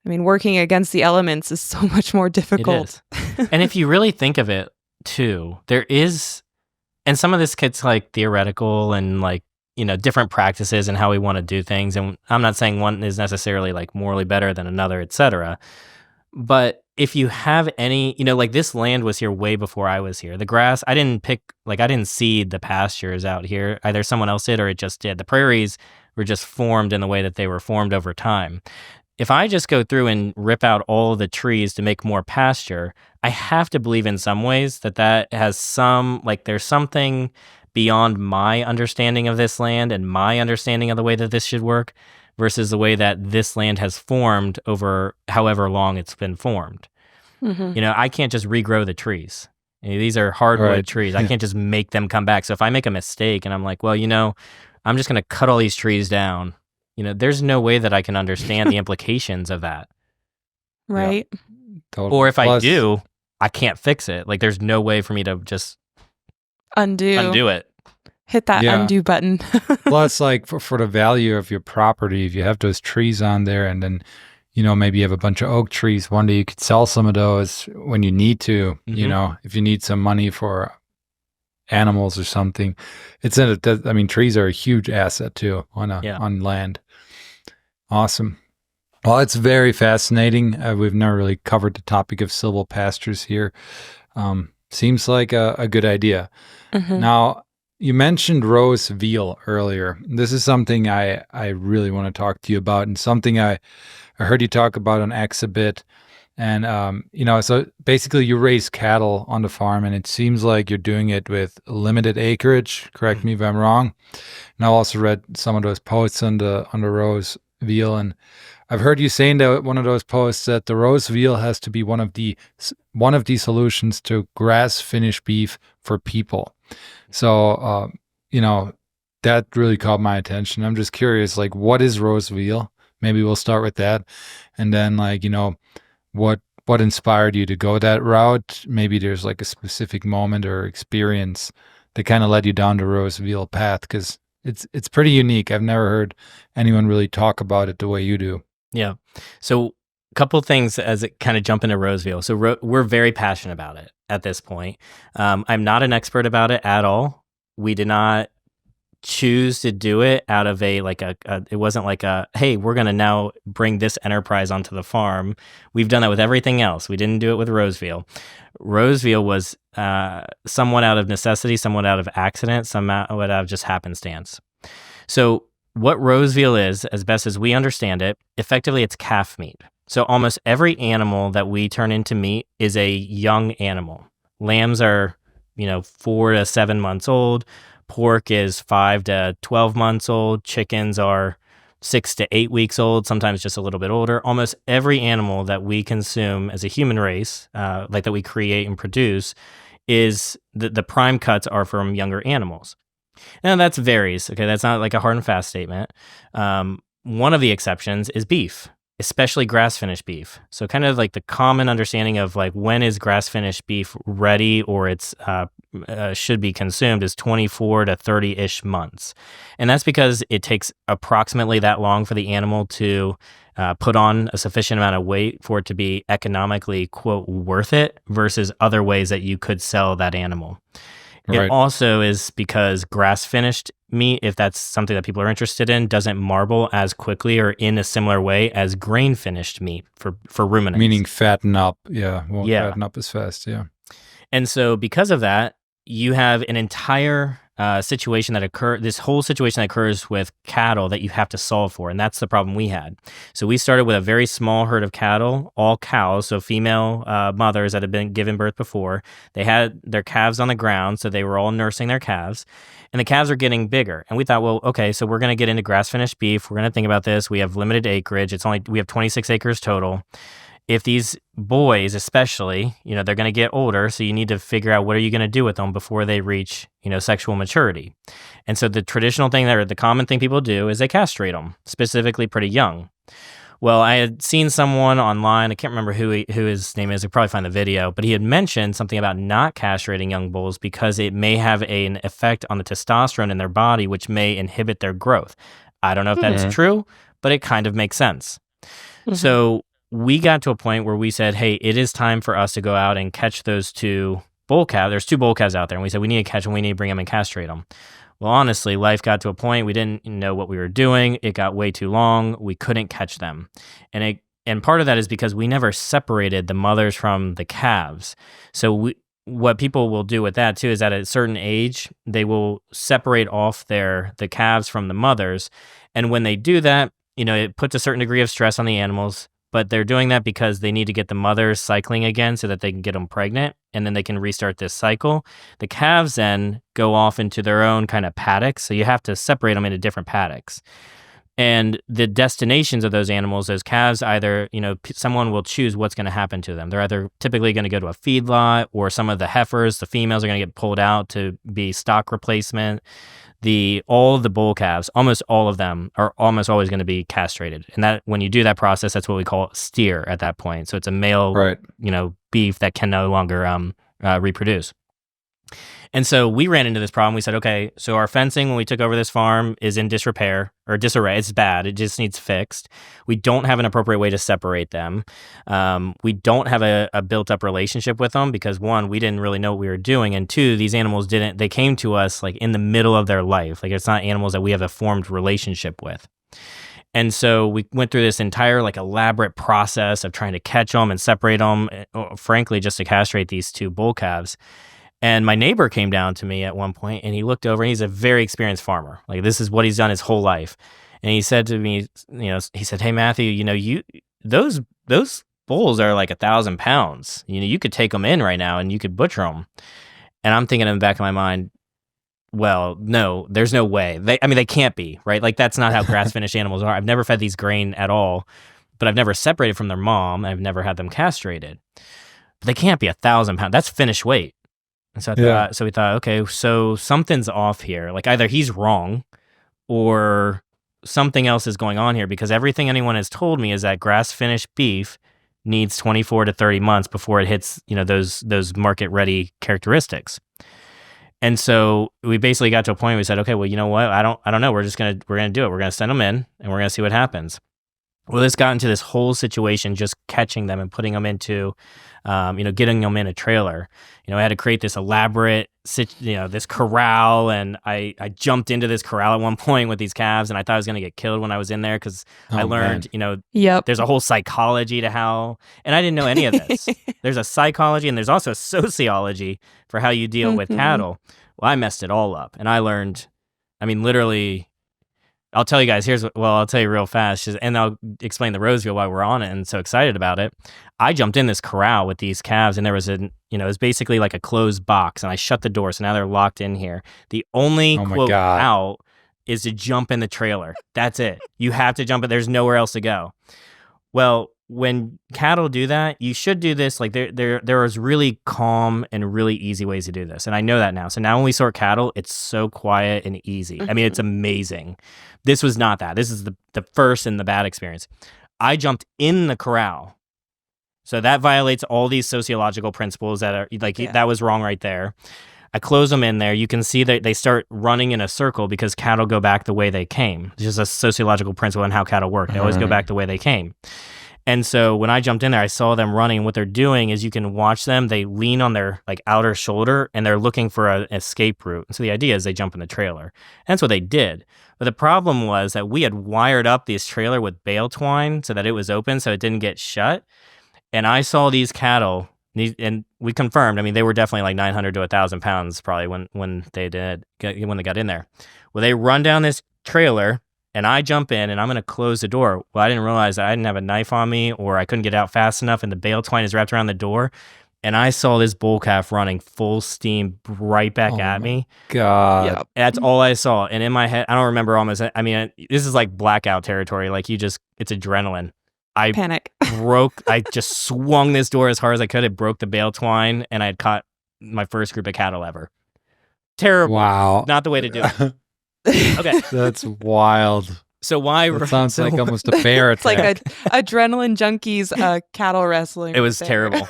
I mean, working against the elements is so much more difficult. It is. And if you really think of it, too, there is, and some of this gets theoretical and different practices and how we want to do things. And I'm not saying one is necessarily morally better than another, etc. But if you have any, this land was here way before I was here. The grass, I didn't seed the pastures out here. Either someone else did or it just did. The prairies were just formed in the way that they were formed over time. If I just go through and rip out all the trees to make more pasture, I have to believe in some ways that has there's something beyond my understanding of this land and my understanding of the way that this should work versus the way that this land has formed over however long it's been formed. Mm-hmm. I can't just regrow the trees. These are hardwood trees. I can't just make them come back. So if I make a mistake and I'm like, well, I'm just going to cut all these trees down, there's no way that I can understand the implications of that. Right. Yeah. Totally. Or if I do, I can't fix it. There's no way for me to just undo it. Hit that undo button. Plus, for the value of your property, if you have those trees on there and then, maybe you have a bunch of oak trees, one day you could sell some of those when you need to, if you need some money for animals or something. Trees are a huge asset too on land. Awesome. Well, it's very fascinating. We've never really covered the topic of silvopastures here. Seems like a good idea. Mm-hmm. Now, you mentioned roast veal earlier. This is something I really want to talk to you about, and something I heard you talk about on X a bit. And, so basically you raise cattle on the farm, and it seems like you're doing it with limited acreage. Correct me if I'm wrong. And I also read some of those posts on the roast veal, and I've heard you saying that one of those posts that the roast veal has to be one of the solutions to grass finished beef for people. So, that really caught my attention. I'm just curious, what is roast veal? Maybe we'll start with that. And then, what inspired you to go that route? Maybe there's a specific moment or experience that kind of led you down the roast veal path, because it's pretty unique. I've never heard anyone really talk about it the way you do. Yeah. So a couple things as it kind of jump into roast veal. So we're very passionate about it at this point. I'm not an expert about it at all. We did not choose to do it out of it wasn't hey, we're going to now bring this enterprise onto the farm. We've done that with everything else. We didn't do it with roast veal. Roast veal was somewhat out of necessity, somewhat out of accident, somewhat out of just happenstance. So what roast veal is, as best as we understand it, effectively it's calf meat. So almost every animal that we turn into meat is a young animal. Lambs are, 4 to 7 months old. Pork is 5 to 12 months old. Chickens are 6 to 8 weeks old, sometimes just a little bit older. Almost every animal that we consume as a human race, like that we create and produce, is the prime cuts are from younger animals. Now that varies. Okay, that's not like a hard and fast statement. One of the exceptions is beef, especially grass-finished beef. So kind of like the common understanding of like when is grass-finished beef ready or it's should be consumed is 24 to 30-ish months. And that's because it takes approximately that long for the animal to put on a sufficient amount of weight for it to be economically, quote, worth it versus other ways that you could sell that animal. Right. It also is because grass-finished meat, if that's something that people are interested in, doesn't marble as quickly or in a similar way as grain-finished meat for ruminants. Meaning fatten up. Yeah. Won't fatten up as fast. Yeah. And so because of that, you have an entire situation this whole situation that occurs with cattle that you have to solve for. And that's the problem we had. So we started with a very small herd of cattle, all cows, so female mothers that had been given birth before. They had their calves on the ground, so they were all nursing their calves. And the calves are getting bigger. And we thought, well, okay, so we're going to get into grass-finished beef. We're going to think about this. We have limited acreage. We have 26 acres total. If these boys, especially, they're going to get older, so you need to figure out what are you going to do with them before they reach, sexual maturity. And so the traditional thing the common thing people do is they castrate them, specifically pretty young. Well, I had seen someone online, I can't remember who his name is, I could probably find the video, but he had mentioned something about not castrating young bulls because it may have an effect on the testosterone in their body, which may inhibit their growth. I don't know if that's true, but it kind of makes sense. Mm-hmm. So we got to a point where we said, hey, it is time for us to go out and catch those 2 bull calves. There's 2 bull calves out there. And we said, we need to catch them. We need to bring them and castrate them. Well, honestly, life got to a point we didn't know what we were doing. It got way too long. We couldn't catch them. And part of that is because we never separated the mothers from the calves. So what people will do with that too is at a certain age, they will separate off the calves from the mothers. And when they do that, it puts a certain degree of stress on the animals. But they're doing that because they need to get the mothers cycling again so that they can get them pregnant, and then they can restart this cycle. The calves then go off into their own kind of paddocks, so you have to separate them into different paddocks. And the destinations of those animals, those calves, either, someone will choose what's going to happen to them. They're either typically going to go to a feedlot, or some of the heifers, the females, are going to get pulled out to be stock replacement. All of the bull calves, almost all of them, are almost always going to be castrated. And that when you do that process, that's what we call steer at that point. So it's a male, beef that can no longer reproduce. And so we ran into this problem. We said, okay, so our fencing when we took over this farm is in disarray. It's bad. It just needs fixed. We don't have an appropriate way to separate them. We don't have a built-up relationship with them because, 1, we didn't really know what we were doing, and 2, these animals they came to us like in the middle of their life. Like it's not animals that we have a formed relationship with. And so we went through this entire like elaborate process of trying to catch them and separate them, frankly, just to castrate these 2 bull calves. And my neighbor came down to me at one point, and he looked over, and he's a very experienced farmer. Like this is what he's done his whole life. And he said to me, he said, "Hey Mathew, those bulls are like 1,000 pounds. You could take them in right now, and you could butcher them." And I'm thinking in the back of my mind, well, no, there's no way. They can't be, right? Like that's not how grass-finished animals are. I've never fed these grain at all, but I've never separated from their mom. I've never had them castrated. But they can't be 1,000 pounds. That's finished weight. And so we thought, okay, so something's off here. Like either he's wrong or something else is going on here, because everything anyone has told me is that grass-finished beef needs 24 to 30 months before it hits, those market-ready characteristics. And so we basically got to a point where we said, okay, well, you know what? I don't know. We're gonna do it. We're gonna send them in, and we're gonna see what happens. Well, this got into this whole situation, just catching them and putting them into, getting them in a trailer. I had to create this elaborate, this corral, and I jumped into this corral at one point with these calves, and I thought I was going to get killed when I was in there because I learned, there's a whole psychology to how, and I didn't know any of this. There's a psychology and there's also a sociology for how you deal with cattle. Well, I messed it all up, and I learned, literally, I'll tell you guys, I'll tell you real fast, and I'll explain the Roseville why we're on it and so excited about it. I jumped in this corral with these calves, and there was it was basically like a closed box, and I shut the door, so now they're locked in here. The only quote out is to jump in the trailer. That's it. You have to jump it. There's nowhere else to go. Well, when cattle do that, you should do this. Like there is really calm and really easy ways to do this. And I know that now. So now when we sort cattle, it's so quiet and easy. I mean, it's amazing. This was not that. This is the first and the bad experience. I jumped in the corral. So that violates all these sociological principles that are that was wrong right there. I close them in there. You can see that they start running in a circle because cattle go back the way they came. It's just a sociological principle in how cattle work. They always go back the way they came. And so when I jumped in there, I saw them running. And what they're doing is you can watch them. They lean on their outer shoulder and they're looking for an escape route. And so the idea is they jump in the trailer. And that's what they did. But the problem was that we had wired up this trailer with bale twine so that it was open so it didn't get shut. And I saw these cattle, and we confirmed, I mean, they were definitely like 900 to 1,000 pounds probably when they got in there. Well, they run down this trailer. And I jump in and I'm going to close the door. Well, I didn't realize that I didn't have a knife on me or I couldn't get out fast enough and the bale twine is wrapped around the door. And I saw this bull calf running full steam right back at me. God. Yep. That's all I saw. And in my head, I don't remember almost, I mean, this is like blackout territory. Like it's adrenaline. I panic. I just swung this door as hard as I could. It broke the bale twine and I had caught my first group of cattle ever. Terrible. Wow. Not the way to do it. Okay. That's wild. So why? That sounds like almost a bear attack. It's like adrenaline junkies cattle wrestling. It was terrible.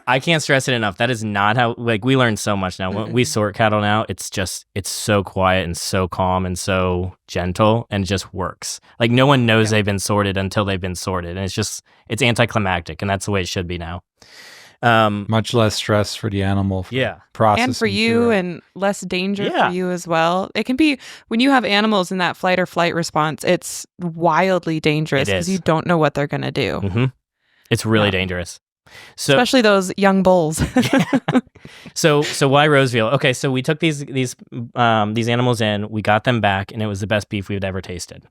I can't stress it enough. That is not how, we learned so much now. When we sort cattle now, it's so quiet and so calm and so gentle and it just works. Like no one knows they've been sorted until they've been sorted. And it's anticlimactic and that's the way it should be now. Much less stress for the animal. Processing and for you and less danger for you as well. It can be when you have animals in that fight or flight response, it's wildly dangerous because you don't know what they're going to do. Mm-hmm. It's really dangerous. So, especially those young bulls. So why Roseville? Okay, so we took these animals in, we got them back, and it was the best beef we've ever tasted.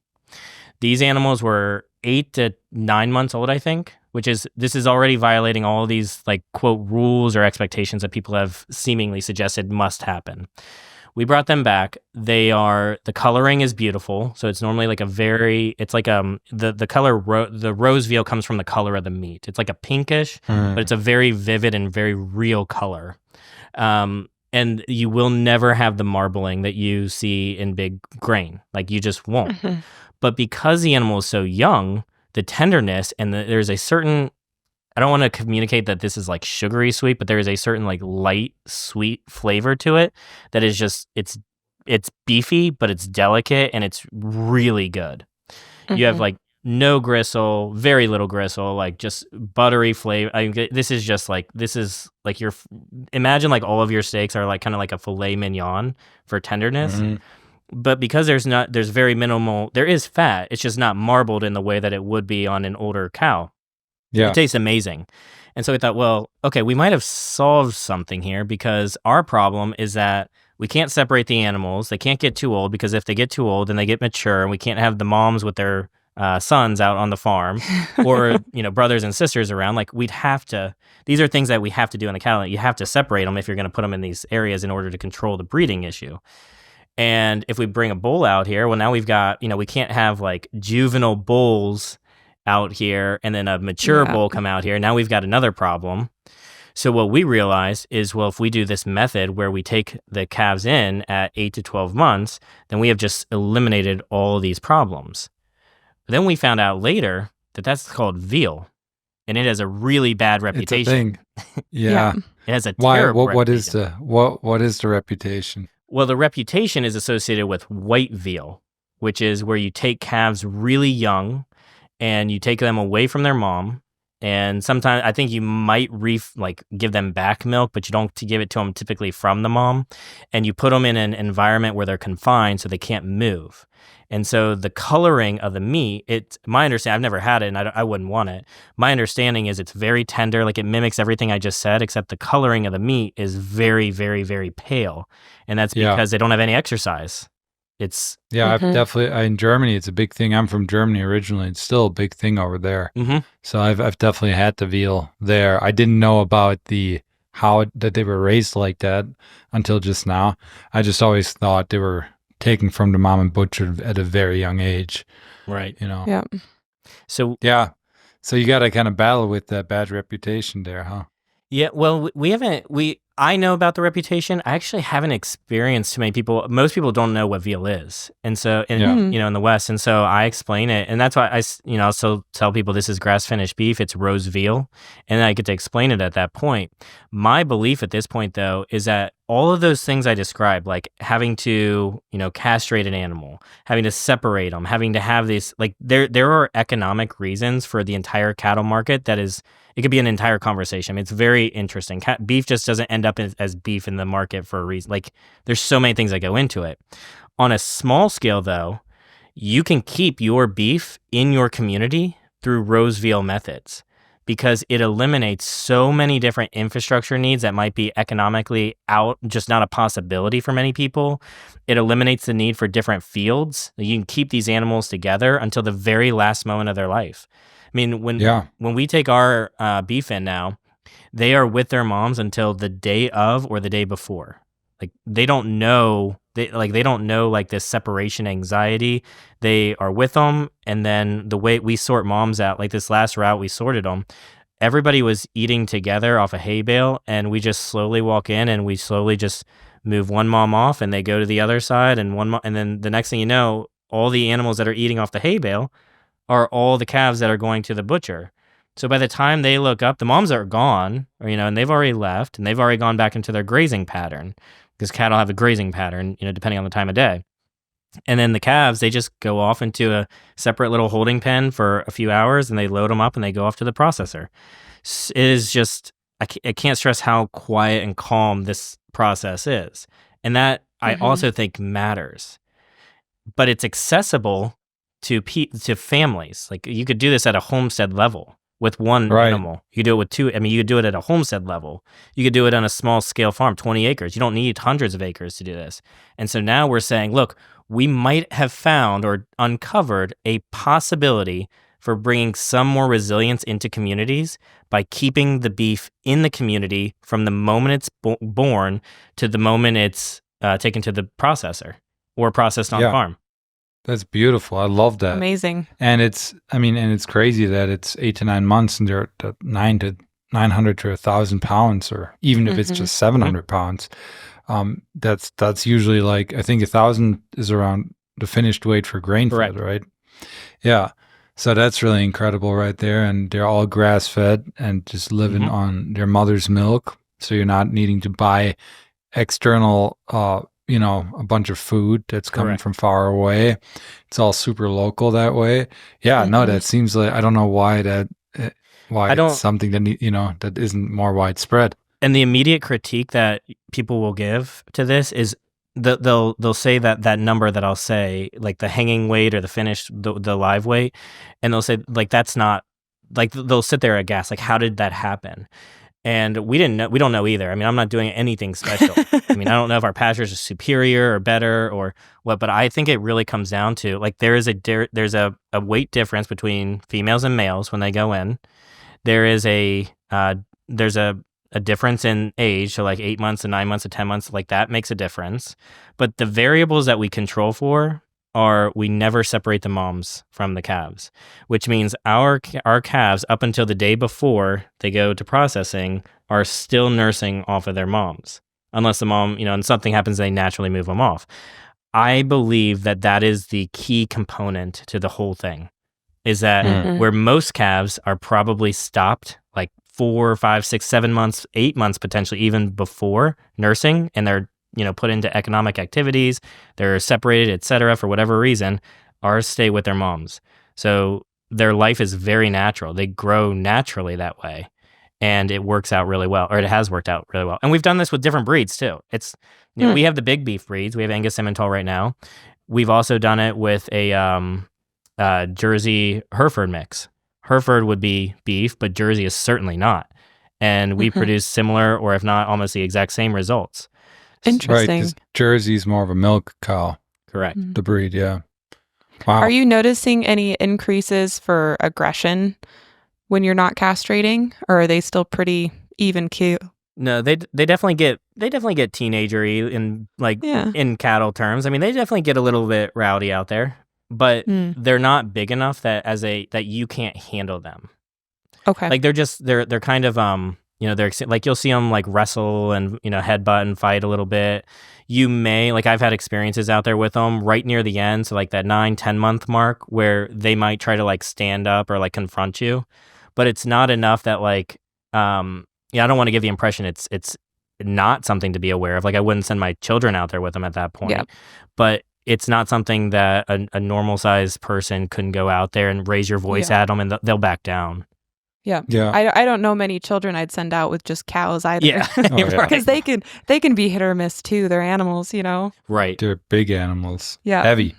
These animals were 8 to 9 months old, I think, this is already violating all of these quote rules or expectations that people have seemingly suggested must happen. We brought them back. The coloring is beautiful. So it's normally the color, the rose veal comes from the color of the meat. It's like a pinkish, but it's a very vivid and very real color. And you will never have the marbling that you see in big grain. You just won't. Mm-hmm. But because the animal is so young, the tenderness and there's a certain, I don't want to communicate that this is sugary sweet, but there is a certain light sweet flavor to it that is just, it's beefy, but it's delicate and it's really good. Mm-hmm. You have no gristle, very little gristle, just buttery flavor. This is your, imagine all of your steaks are kind of like a filet mignon for tenderness. Mm-hmm. But because there's very minimal, there is fat. It's just not marbled in the way that it would be on an older cow. Yeah. It tastes amazing. And so we thought, well, okay, we might have solved something here because our problem is that we can't separate the animals. They can't get too old because if they get too old, then they get mature and we can't have the moms with their sons out on the farm or, brothers and sisters around. We'd have to, these are things that we have to do in the cattle. You have to separate them if you're going to put them in these areas in order to control the breeding issue. And if we bring a bull out here, well, now we've got, we can't have juvenile bulls out here and then a mature bull come out here. Now we've got another problem. So what we realized is, well, if we do this method where we take the calves in at 8 to 12 months, then we have just eliminated all of these problems. But then we found out later that that's called veal, and it has a really bad reputation. It's a thing. Yeah. It has a terrible reputation. What is the reputation? Well, the reputation is associated with white veal, which is where you take calves really young and you take them away from their mom. And sometimes I think you might give them back milk, but you don't give it to them typically from the mom. And you put them in an environment where they're confined so they can't move. And so the coloring of the meat, my understanding, I've never had it and I wouldn't want it. My understanding is it's very tender, it mimics everything I just said, except the coloring of the meat is very, very, very pale. And that's because they don't have any exercise. It's Yeah, I've definitely in Germany. It's a big thing. I'm from Germany originally. It's still a big thing over there. So I've definitely had the veal there. I didn't know about how that they were raised like that until just now. I just always thought they were taken from the mom and butchered at a very young age. right. Yeah. So Yeah. So you got to kind of battle with that bad reputation there, huh? yeah, well, we haven't. I know about the reputation. I actually haven't experienced too many people. Most people don't know what veal is, and so in the West, and so I explain it, and that's why I also tell people this is grass finished beef. It's roast veal, and I get to explain it at that point. My belief at this point, though, is that all of those things I described, like having to castrate an animal, having to separate them, having to have these, like there are economic reasons for the entire cattle market that is. It could be an entire conversation. I mean, it's very interesting. Beef just doesn't end up as beef in the market for a reason. Like, there's so many things that go into it. On a small scale, though, you can keep your beef in your community through roast veal methods because it eliminates so many different infrastructure needs that might be economically just not a possibility for many people. It eliminates the need for different fields. You can keep these animals together until the very last moment of their life. I mean, when we take our beef in now, they are with their moms until the day of or the day before. Like they don't know, they don't know like this separation anxiety. They are with them, and then the way we sort moms out, like this last route we sorted them, everybody was eating together off a hay bale, and we just slowly walk in and we slowly just move one mom off, and they go to the other side, and and then the next thing you know, all the animals that are eating off the hay bale are all the calves that are going to the butcher. So by the time they look up, the moms are gone, and they've already left, and they've already gone back into their grazing pattern because cattle have a grazing pattern, depending on the time of day. And then the calves, they just go off into a separate little holding pen for a few hours, and they load them up and they go off to the processor. It is just, I can't stress how quiet and calm this process is. And that I also think matters. But it's accessible to families. Like you could do this at a homestead level with one animal. You could do it with two. I mean, you could do it at a homestead level. You could do it on a small scale farm, 20 acres. You don't need hundreds of acres to do this. And so now we're saying, look, we might have found or uncovered a possibility for bringing some more resilience into communities by keeping the beef in the community from the moment it's born to the moment it's taken to the processor or processed on farm. That's beautiful. I love that. Amazing. And it's crazy that it's 8 to 9 months and they're at 900 to 1,000 pounds, or even if it's just 700 pounds. That's usually like, I think 1,000 is around the finished weight for grain fed, right? Yeah. So that's really incredible right there. And they're all grass fed and just living on their mother's milk. So you're not needing to buy external, a bunch of food that's coming from far away. It's all super local that way. Yeah, no, that seems like, I don't know why it's something that that isn't more widespread. And the immediate critique that people will give to this is they'll say that number that I'll say, like the hanging weight or the finished, the live weight, and they'll say like that's not, like they'll sit there aghast, like how did that happen? And we don't know either. I mean, I'm not doing anything special. I mean, I don't know if our pastures are superior or better or what, but I think it really comes down to like there's a weight difference between females and males when they go in. There is there's a difference in age, so like 8 months to 9 months to 10 months, like that makes a difference. But the variables that we control for are we never separate the moms from the calves, which means our calves up until the day before they go to processing are still nursing off of their moms, unless the mom, and something happens, they naturally move them off. I believe that is the key component to the whole thing, is that where most calves are probably stopped like 4, 5, 6, 7 months, 8 months, potentially even before nursing, and they're put into economic activities, they're separated, etc. for whatever reason, ours stay with their moms. So their life is very natural. They grow naturally that way. And it works out really well, or it has worked out really well. And we've done this with different breeds too. It's, we have the big beef breeds. We have Angus Simmental right now. We've also done it with a Jersey Hereford mix. Hereford would be beef, but Jersey is certainly not. And we produce similar, or if not almost the exact same results. Interesting. Right, 'cause Jersey's more of a milk cow. Correct. the breed. Yeah. Wow. Are you noticing any increases for aggression when you're not castrating, or are they still pretty even keel? No, they definitely get teenagery in cattle terms. I mean, they definitely get a little bit rowdy out there, but they're not big enough that you can't handle them. Okay. Like they're kind of they're like, you'll see them like wrestle and headbutt and fight a little bit. You may, like, I've had experiences out there with them right near the end, so like that 9-10 month mark, where they might try to like stand up or like confront you, but it's not enough that like I don't want to give the impression it's not something to be aware of. Like, I wouldn't send my children out there with them at that point. Yep. But it's not something that a normal sized person couldn't go out there and raise your voice at them and they'll back down. Yeah. Yeah. I don't know many children I'd send out with just cows either. Yeah. Because they can be hit or miss too. They're animals, Right. They're big animals. Yeah. Heavy.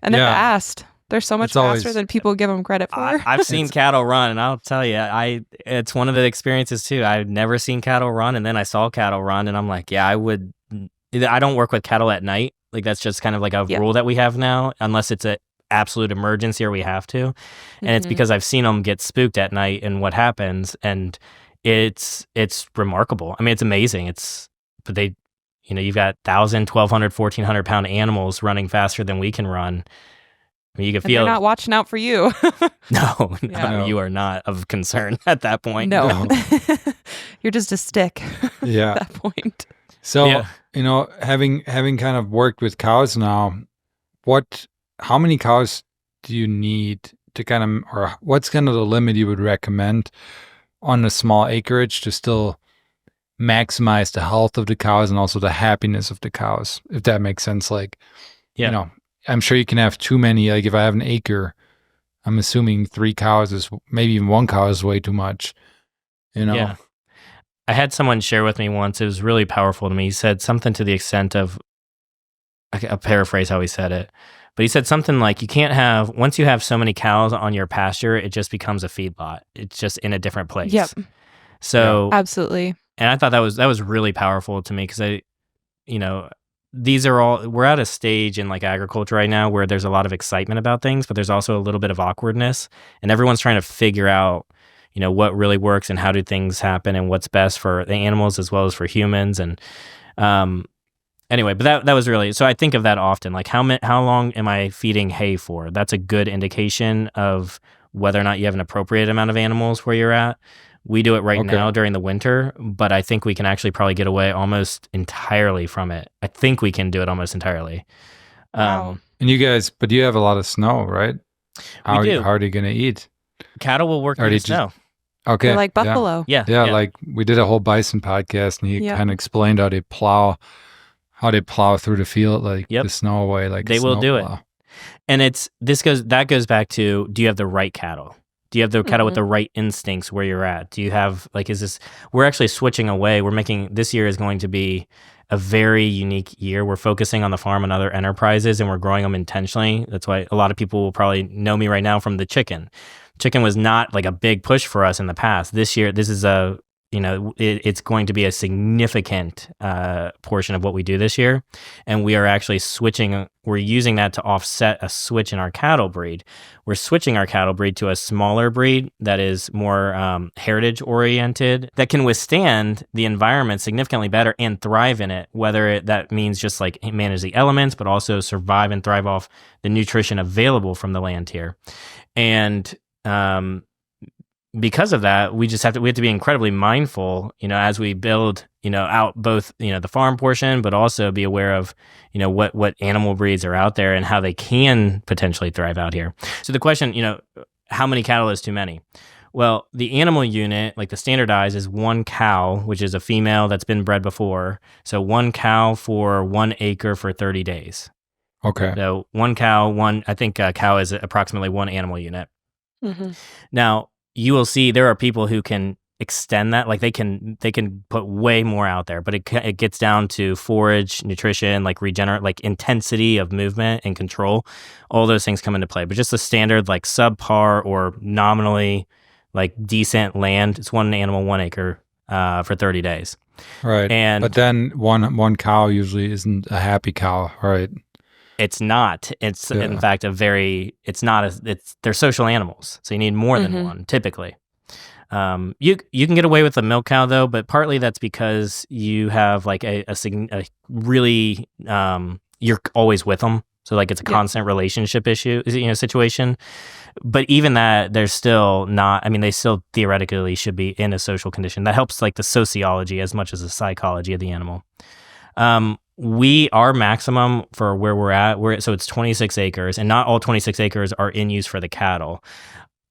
And they're fast. They're so much faster than people give them credit for. I've seen cattle run, and I'll tell you, it's one of the experiences too. I've never seen cattle run, and then I saw cattle run, and I'm like, yeah, I would. I don't work with cattle at night. Like, that's just kind of like a rule that we have now, unless it's an absolute emergency or we have to. And it's because I've seen them get spooked at night and what happens, and it's remarkable. I mean, it's amazing. But they, you've got 1,000, 1,200, 1,400 pound animals running faster than we can run. I mean, you can feel they're not watching out for you. No, you are not of concern at that point. No. You're just a stick Yeah. at that point. So, having kind of worked with cows now, how many cows do you need to kind of, or what's kind of the limit you would recommend on a small acreage to still maximize the health of the cows and also the happiness of the cows, if that makes sense? Like, I'm sure you can have too many. Like, if I have an acre, I'm assuming 3 cows is, maybe even 1 cow is way too much, Yeah. I had someone share with me once, it was really powerful to me. He said something to the extent of, I'll paraphrase how he said it, but he said something like, once you have so many cows on your pasture, it just becomes a feedlot. It's just in a different place. Yep. So absolutely. And I thought that was really powerful to me, because we're at a stage in like agriculture right now where there's a lot of excitement about things, but there's also a little bit of awkwardness, and everyone's trying to figure out, what really works and how do things happen and what's best for the animals as well as for humans. And anyway, but that was really, so I think of that often, like how long am I feeding hay for? That's a good indication of whether or not you have an appropriate amount of animals where you're at. We do it right now during the winter, but I think we can actually probably get away almost entirely from it. I think we can do it almost entirely. Wow. And you guys, but you have a lot of snow, right? How are they going to eat? Cattle will work in the snow. Okay. They're like buffalo. Yeah. Like we did a whole bison podcast, and he kind of explained how they plow through the field, like the snow away, like they will do it. And that goes back to, do you have the right cattle? Do you have the cattle with the right instincts where you're at? Do you have, like, we're actually switching away. This year is going to be a very unique year. We're focusing on the farm and other enterprises, and we're growing them intentionally. That's why a lot of people will probably know me right now from the chicken. Chicken was not like a big push for us in the past. This year, this is it's going to be a significant portion of what we do this year. And we are actually we're using that to offset a switch in our cattle breed. We're switching our cattle breed to a smaller breed that is more heritage oriented, that can withstand the environment significantly better and thrive in it, whether that means just like manage the elements, but also survive and thrive off the nutrition available from the land here. And because of that, we have to be incredibly mindful, as we build, out both, the farm portion, but also be aware of, what animal breeds are out there and how they can potentially thrive out here. So the question, how many cattle is too many? Well, the animal unit, like the standardized, is 1 cow, which is a female that's been bred before. So 1 cow for 1 acre for 30 days. Okay. So 1 cow, I think a cow is approximately 1 animal unit. Mm-hmm. Now, you will see there are people who can extend that, like they can put way more out there, but it gets down to forage, nutrition, like regenerate, like intensity of movement and control. All those things come into play. But just the standard, like subpar or nominally like decent land, it's 1 animal, 1 acre for 30 days. Right. And but then one cow usually isn't a happy cow, right? It's not. It's in fact they're social animals. So you need more than one typically. You can get away with a milk cow though, but partly that's because you have like a really you're always with them. So like it's a constant relationship issue, situation. But even that, they're still not. I mean, they still theoretically should be in a social condition. That helps like the sociology as much as the psychology of the animal. Our maximum for where we're at, so it's 26 acres, and not all 26 acres are in use for the cattle.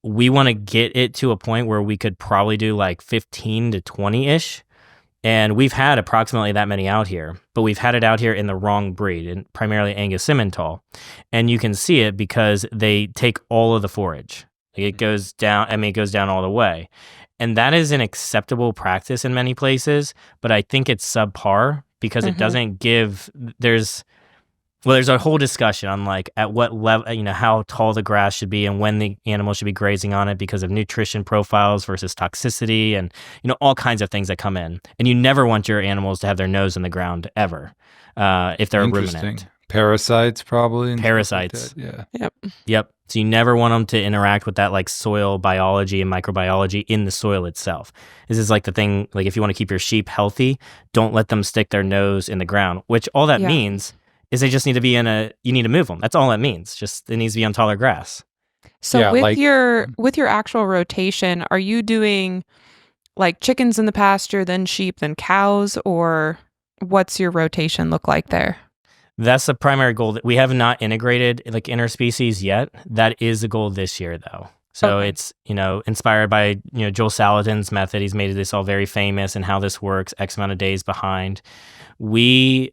We want to get it to a point where we could probably do like 15 to 20-ish. And we've had approximately that many out here, but we've had it out here in the wrong breed, and primarily Angus Simmental. And you can see it because they take all of the forage. It goes down, it goes down all the way. And that is an acceptable practice in many places, but I think it's subpar because it doesn't give, there's a whole discussion on like at what level, how tall the grass should be and when the animal should be grazing on it because of nutrition profiles versus toxicity and, all kinds of things that come in. And you never want your animals to have their nose in the ground ever if they're a ruminant. Parasites probably. Parasites. Like yeah. Yep. So you never want them to interact with that like soil biology and microbiology in the soil itself. This is like the thing, like if you want to keep your sheep healthy, don't let them stick their nose in the ground, which all that means is they just need to be you need to move them. That's all that means. Just it needs to be on taller grass. So with your actual rotation, are you doing like chickens in the pasture, then sheep, then cows, or what's your rotation look like there? That's the primary goal. That we have not integrated like interspecies yet. That is the goal this year though. So it's, inspired by, Joel Salatin's method. He's made this all very famous and how this works, X amount of days behind. We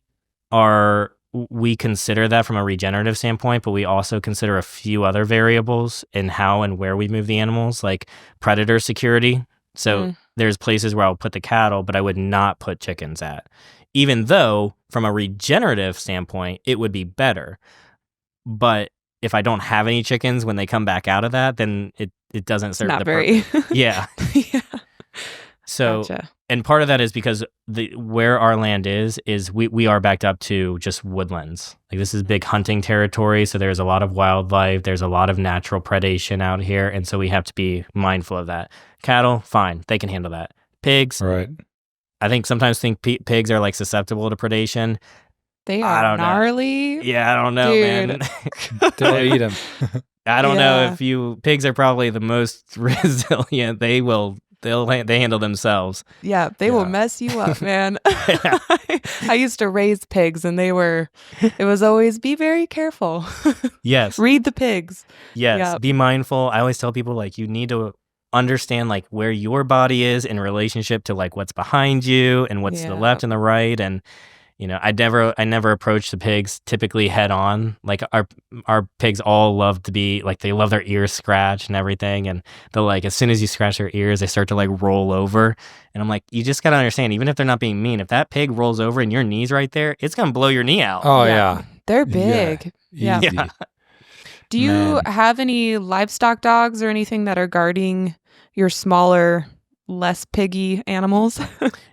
consider that from a regenerative standpoint, but we also consider a few other variables in how and where we move the animals, like predator security. So there's places where I'll put the cattle, but I would not put chickens at, even though from a regenerative standpoint, it would be better. But if I don't have any chickens when they come back out of that, then it doesn't serve the purpose. Yeah. So, gotcha. And part of that is because where our land is we are backed up to just woodlands. Like this is big hunting territory, so there's a lot of wildlife, there's a lot of natural predation out here, and so we have to be mindful of that. Cattle, fine, they can handle that. Pigs, right. I think sometimes pigs are like susceptible to predation. They are gnarly. Yeah, I don't know, dude. Man. Don't eat them. I don't know if pigs are probably the most resilient. They handle themselves. Yeah, they will mess you up, man. I used to raise pigs and it was always be very careful. Yes. Read the pigs. Yes. Be mindful. I always tell people like you need to understand like where your body is in relationship to like what's behind you and what's to the left and the right. And I never approach the pigs typically head on. Like our pigs all love to be like, they love their ears scratched and everything. And they're like, as soon as you scratch their ears, they start to like roll over. And I'm like, you just got to understand, even if they're not being mean, if that pig rolls over and your knee's right there, it's going to blow your knee out. Oh yeah. They're big. Yeah. Do you have any livestock dogs or anything that are guarding your smaller, less piggy animals?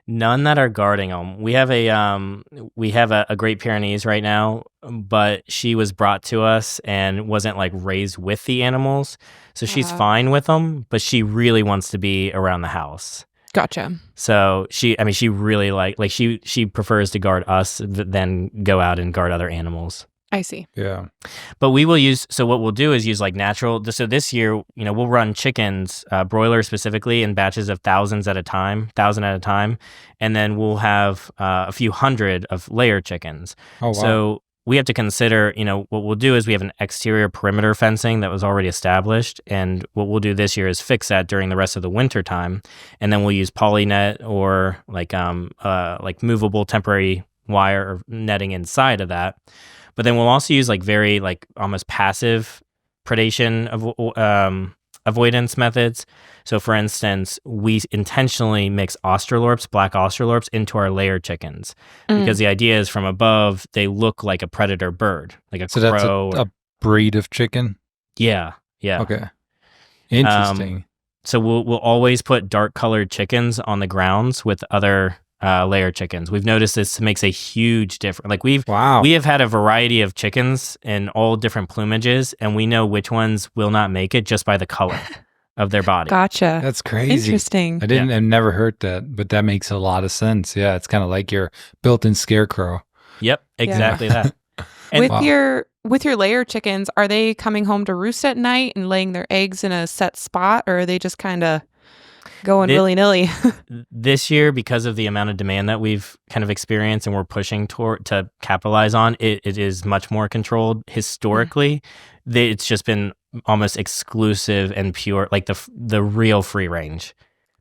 None that are guarding them. We have a Great Pyrenees right now, but she was brought to us and wasn't like raised with the animals, so she's fine with them. But she really wants to be around the house. Gotcha. So she really she prefers to guard us than go out and guard other animals. I see. Yeah. But we will what we'll do is use like natural, so this year, we'll run chickens, broilers specifically, in batches of 1,000 at a time. And then we'll have a few hundred of layer chickens. Oh, wow. So we have to consider, what we'll do is we have an exterior perimeter fencing that was already established. And what we'll do this year is fix that during the rest of the winter time. And then we'll use polynet or like movable temporary wire or netting inside of that. But then we'll also use like very like almost passive predation avoidance methods. So for instance, we intentionally mix black Australorps into our layer chickens because the idea is from above, they look like a predator bird, like a crow. That's a breed of chicken? Yeah. Okay. Interesting. So we'll always put dark colored chickens on the grounds with other layer chickens. We've noticed this makes a huge difference. Like we Wow. have had a variety of chickens in all different plumages, and we know which ones will not make it just by the color of their body. Gotcha. That's crazy. Interesting. I've never heard that, but that makes a lot of sense. Yeah, it's kind of like your built-in scarecrow. Yep, exactly that. And With your layer chickens, are they coming home to roost at night and laying their eggs in a set spot, or are they just kind of going willy-nilly? this year, because of the amount of demand that we've kind of experienced and we're pushing to capitalize on, it is much more controlled. Historically, it's just been almost exclusive and pure, like the real free range.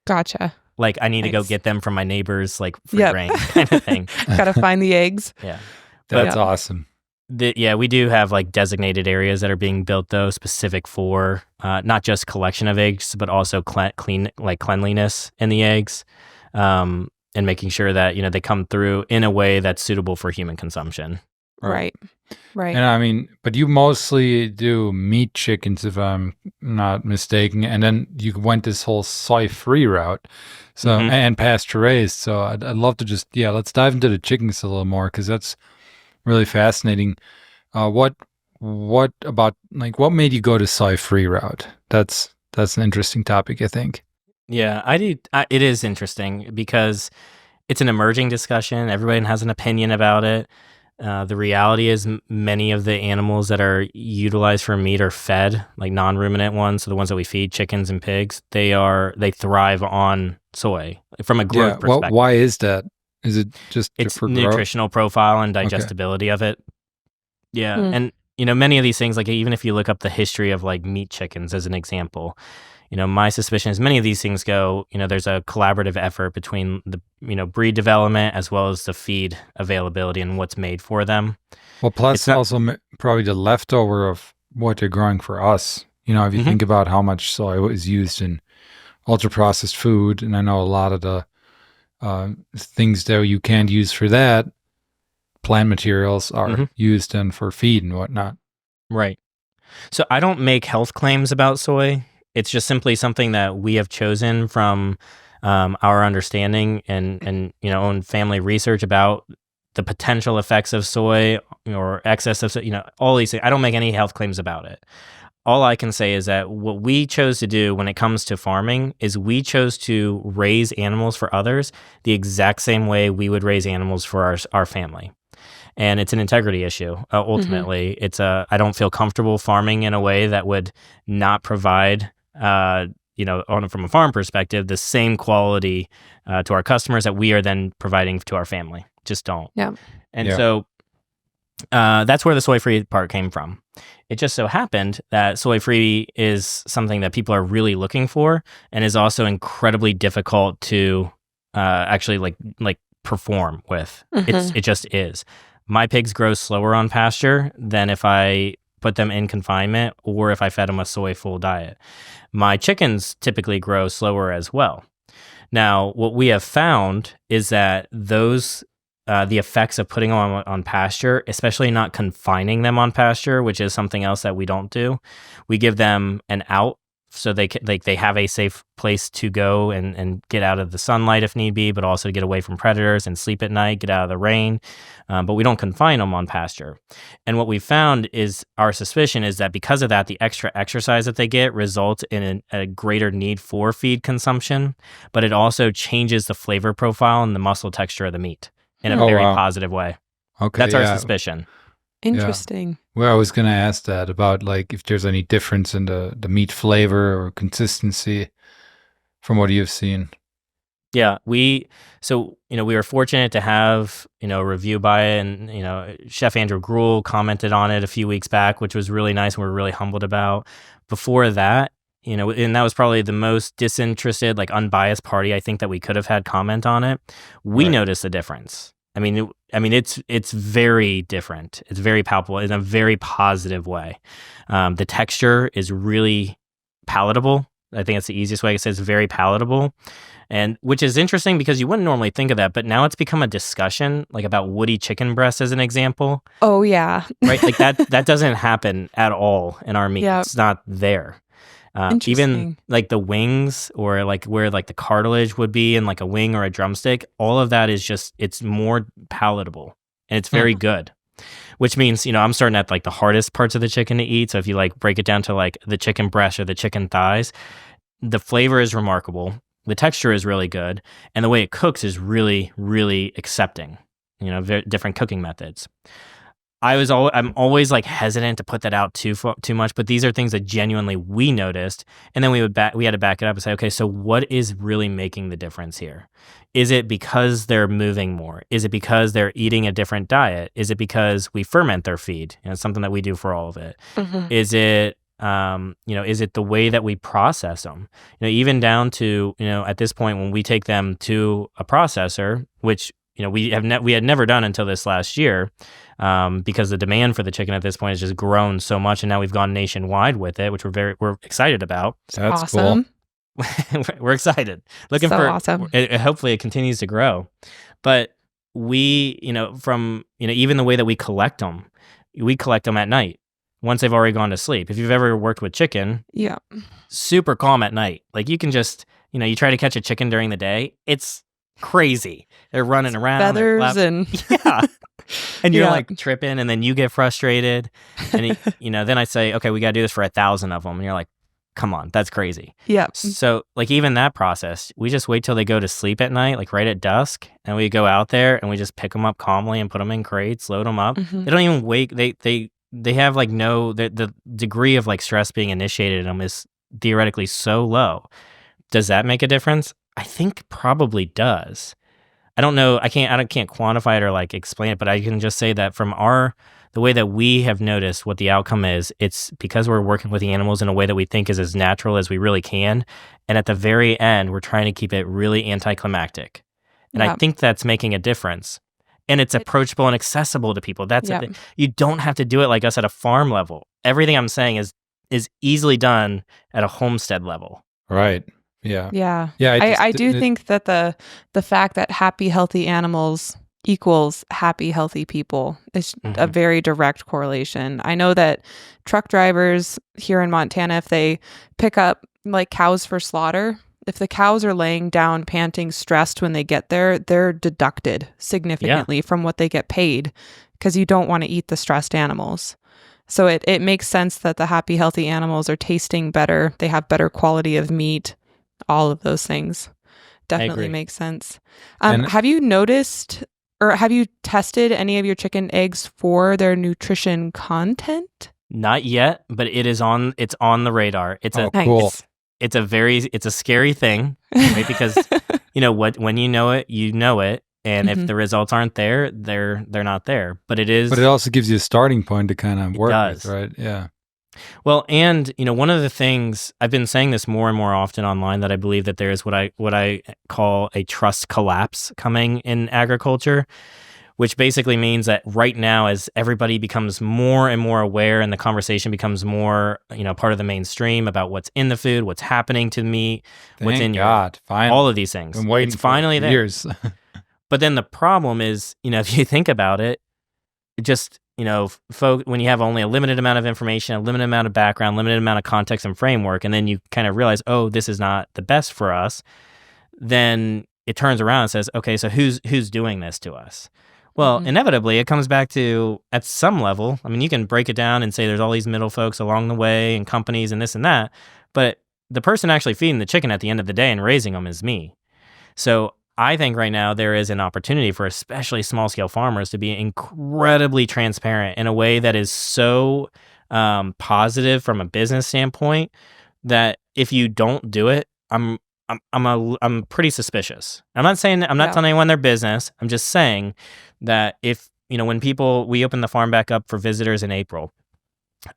Gotcha. Like I need to go get them from my neighbor's like free range kind of thing. Gotta find the eggs. Yeah. That's awesome. We do have like designated areas that are being built though, specific for not just collection of eggs, but also cleanliness in the eggs, and making sure that they come through in a way that's suitable for human consumption. Right. And I mean, but you mostly do meat chickens, if I'm not mistaken, and then you went this whole soy-free route, so and pasture raised. So I'd love to just let's dive into the chickens a little more because that's really fascinating. What about what made you go to soy-free route? That's an interesting topic, I think. Yeah, I do. It is interesting because it's an emerging discussion. Everybody has an opinion about it. The reality is many of the animals that are utilized for meat are fed, like non-ruminant ones, so the ones that we feed, chickens and pigs, they thrive on soy from a growth perspective. Why is that? Is it just it's nutritional profile and digestibility of it? Yeah, and many of these things, like even if you look up the history of like meat chickens as an example, my suspicion is many of these things go, there's a collaborative effort between the, breed development as well as the feed availability and what's made for them. Well, plus also probably the leftover of what they're growing for us. If you think about how much soy is used in ultra-processed food, and I know a lot of the things that you can't use for that, plant materials are used then for feed and whatnot. Right. So I don't make health claims about soy. It's just simply something that we have chosen from our understanding and own family research about the potential effects of soy or excess of all these things. I don't make any health claims about it. All I can say is that what we chose to do when it comes to farming is we chose to raise animals for others the exact same way we would raise animals for our family. And it's an integrity issue. Ultimately, it's I don't feel comfortable farming in a way that would not provide from a farm perspective, the same quality to our customers that we are then providing to our family. Just don't. Yeah. And so that's where the soy-free part came from. It just so happened that soy-free is something that people are really looking for and is also incredibly difficult to actually like perform with. It just is. My pigs grow slower on pasture than if I put them in confinement or if I fed them a soy full diet. My chickens typically grow slower as well. Now, what we have found is that those the effects of putting them on pasture, especially not confining them on pasture, which is something else that we don't do. We give them an out so they have a safe place to go and get out of the sunlight if need be, but also to get away from predators and sleep at night, get out of the rain. But we don't confine them on pasture. And what we found is our suspicion is that because of that, the extra exercise that they get results in a greater need for feed consumption, but it also changes the flavor profile and the muscle texture of the meat in a very positive way. Okay, that's our suspicion. Interesting. Yeah. Well, I was going to ask that about like if there's any difference in the meat flavor or consistency from what you've seen. Yeah, we were fortunate to have, a review by it, and, Chef Andrew Gruel commented on it a few weeks back, which was really nice and we're really humbled about. Before that, and that was probably the most disinterested, like unbiased party I think that we could have had comment on it. We noticed the difference. I mean, it's very different. It's very palpable in a very positive way. The texture is really palatable. I think that's the easiest way to say it's very palatable. And which is interesting because you wouldn't normally think of that, but now it's become a discussion like about woody chicken breast as an example. Oh yeah. Right? Like that doesn't happen at all in our meat. Yep. It's not there. Even Interesting. like the wings or like where like the cartilage would be in like a wing or a drumstick, all of that is just, it's more palatable and it's very good. Which means, I'm starting at like the hardest parts of the chicken to eat. So if you like break it down to like the chicken breast or the chicken thighs, the flavor is remarkable. The texture is really good. And the way it cooks is really, really accepting, different cooking methods. I'm always like hesitant to put that out too much, but these are things that genuinely we noticed. And then we had to back it up and say, okay, so what is really making the difference here? Is it because they're moving more? Is it because they're eating a different diet? Is it because we ferment their feed? It's something that we do for all of it. Is it, is it the way that we process them? Even down to, at this point when we take them to a processor, which we had never done until this last year, because the demand for the chicken at this point has just grown so much, and now we've gone nationwide with it, which we're excited about. That's awesome. Cool. We're excited, looking So for awesome. Hopefully, it continues to grow. But we, from even the way that we collect them at night once they've already gone to sleep. If you've ever worked with chicken, Yeah. super calm at night. Like you can just you try to catch a chicken during the day, it's crazy. They're running around, Feathers and yeah. And you're Yeah. like tripping, and then you get frustrated. And then I say, okay, we got to do this for 1,000 of them. And you're like, come on, that's crazy. Yeah. So like even that process, we just wait till they go to sleep at night, like right at dusk. And we go out there and we just pick them up calmly and put them in crates, load them up. Mhm. They don't even wake. They have like the degree of like stress being initiated in them is theoretically so low. Does that make a difference? I think probably does. I don't know. I can't quantify it or like explain it, but I can just say that from the way that we have noticed what the outcome is, it's because we're working with the animals in a way that we think is as natural as we really can. And at the very end, we're trying to keep it really anticlimactic. And Yeah. I think that's making a difference. And it's approachable and accessible to people. That's Yeah. you don't have to do it like us at a farm level. Everything I'm saying is easily done at a homestead level. Right. Yeah. Yeah. Yeah. I do think that the fact that happy, healthy animals equals happy, healthy people is a very direct correlation. I know that truck drivers here in Montana, if they pick up like cows for slaughter, if the cows are laying down, panting, stressed when they get there, they're deducted significantly from what they get paid because you don't want to eat the stressed animals. So it makes sense that the happy, healthy animals are tasting better. They have better quality of meat. All of those things definitely make sense. Have you noticed or have you tested any of your chicken eggs for their nutrition content? Not yet, but it's on the radar. It's cool. It's a scary thing, right? Because when you know it, you know it. And if the results aren't there, they're not there. But it is. But it also gives you a starting point to kind of work does. with, right? Yeah. Well, and one of the things I've been saying this more and more often online, that I believe that there is what I call a trust collapse coming in agriculture, which basically means that right now, as everybody becomes more and more aware and the conversation becomes more part of the mainstream about what's in the food, what's happening to the meat, what's in finally. all of these things, Been waiting it's finally there. Years. But then the problem is, if you think about it, just folk, when you have only a limited amount of information, a limited amount of background, limited amount of context and framework, and then you kind of realize, oh, this is not the best for us, then it turns around and says, okay, so who's doing this to us? Well, inevitably, it comes back to, at some level, I mean, you can break it down and say there's all these middle folks along the way and companies and this and that, but the person actually feeding the chicken at the end of the day and raising them is me. So I think right now there is an opportunity for especially small-scale farmers to be incredibly transparent in a way that is so positive from a business standpoint that if you don't do it, I'm pretty suspicious. I'm not telling anyone their business. I'm just saying that if when we open the farm back up for visitors in April,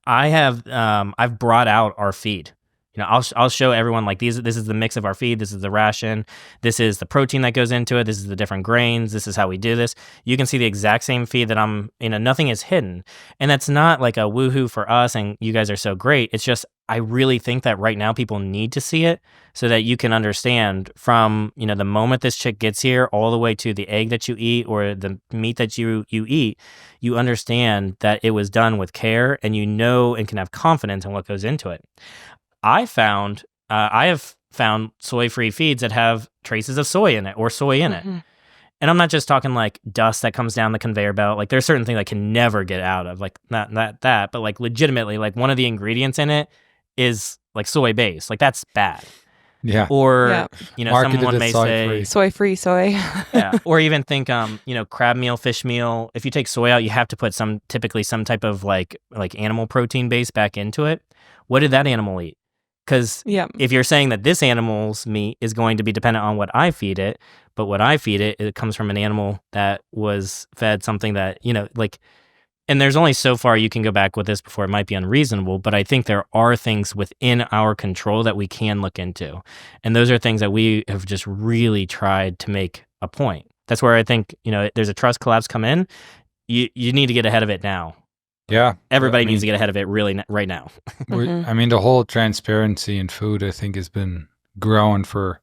I've brought out our feed. I'll show everyone like this is the mix of our feed. This is the ration. This is the protein that goes into it. This is the different grains. This is how we do this. You can see the exact same feed that nothing is hidden. And that's not like a woohoo for us and you guys are so great. It's just, I really think that right now people need to see it so that you can understand from, the moment this chick gets here all the way to the egg that you eat or the meat that you eat, you understand that it was done with care and and can have confidence in what goes into it. I have found soy-free feeds that have traces of soy in it or soy in it. And I'm not just talking like dust that comes down the conveyor belt. Like there's certain things I can never get out of, like not that, but like legitimately, like one of the ingredients in it is like soy based. Like that's bad. Yeah. Or, Marketed someone as may soy-free. say Soy-free soy. yeah. Or even think, crab meal, fish meal. If you take soy out, you have to put typically some type of like animal protein base back into it. What did that animal eat? Because if you're saying that this animal's meat is going to be dependent on what I feed it, but what I feed it, it comes from an animal that was fed something that, and there's only so far you can go back with this before it might be unreasonable, but I think there are things within our control that we can look into. And those are things that we have just really tried to make a point. That's where I think, there's a trust collapse come in. You need to get ahead of it now. Yeah. Everybody needs to get ahead of it really right now. I mean, the whole transparency in food, I think, has been growing for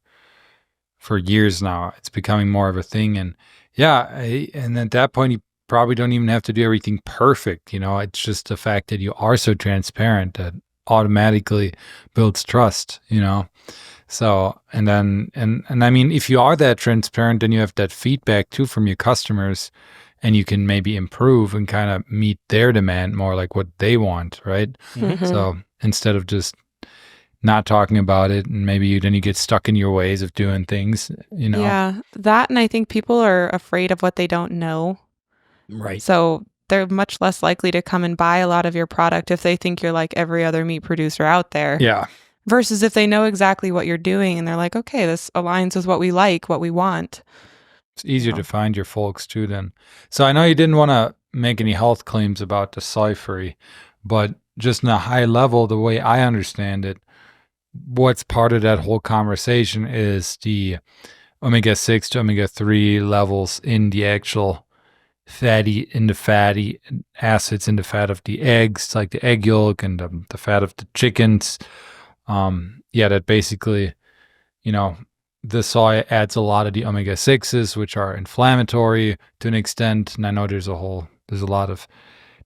years now. It's becoming more of a thing. And and at that point, you probably don't even have to do everything perfect. It's just the fact that you are so transparent that automatically builds trust, So, and I mean, if you are that transparent, then you have that feedback too from your customers, and you can maybe improve and kind of meet their demand more, like what they want, right? So instead of just not talking about it, and maybe then you get stuck in your ways of doing things, Yeah, that, and I think people are afraid of what they don't know. Right. So they're much less likely to come and buy a lot of your product if they think you're like every other meat producer out there. Yeah. Versus if they know exactly what you're doing and they're like, okay, this aligns with what we like, what we want. It's easier to find your folks too then. So I know you didn't want to make any health claims about the soy-free, but just in a high level, the way I understand it, what's part of that whole conversation is the omega-6 to omega-3 levels in the actual fatty acids in the fat of the eggs, like the egg yolk and the fat of the chickens. That basically, the soy adds a lot of the omega-6s, which are inflammatory to an extent. And I know there's a lot of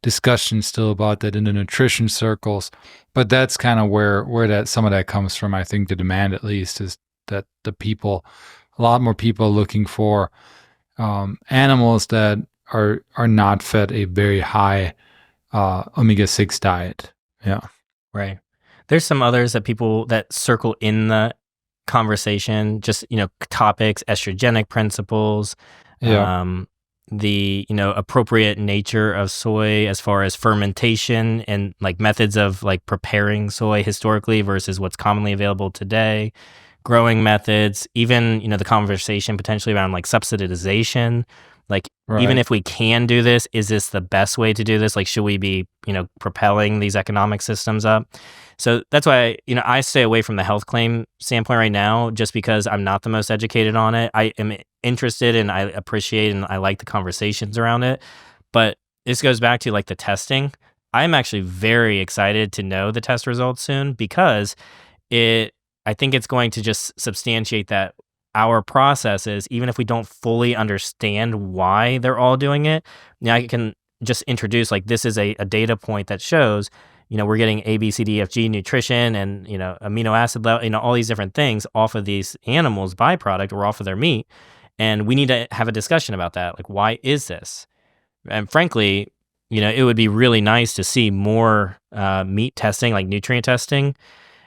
discussion still about that in the nutrition circles, but that's kind of where some of that comes from. I think the demand, at least, is that a lot more people are looking for animals that are not fed a very high omega-6 diet. Yeah. Right. There's some others that circle in the conversation, just, topics, estrogenic principles, the, appropriate nature of soy as far as fermentation and like methods of like preparing soy historically versus what's commonly available today, growing methods, even, the conversation potentially around like subsidization. Like, even if we can do this, is this the best way to do this? Like, should we be, propelling these economic systems up? So that's why, I stay away from the health claim standpoint right now, just because I'm not the most educated on it. I am interested and I appreciate and I like the conversations around it. But this goes back to like the testing. I'm actually very excited to know the test results soon, because I think it's going to just substantiate that our processes, even if we don't fully understand why they're all doing it, I can just introduce like this is a data point that shows, we're getting A, B, C, D, F, G nutrition and, amino acid level, all these different things off of these animals' byproduct or off of their meat. And we need to have a discussion about that. Like, why is this? And frankly, it would be really nice to see more meat testing, like nutrient testing.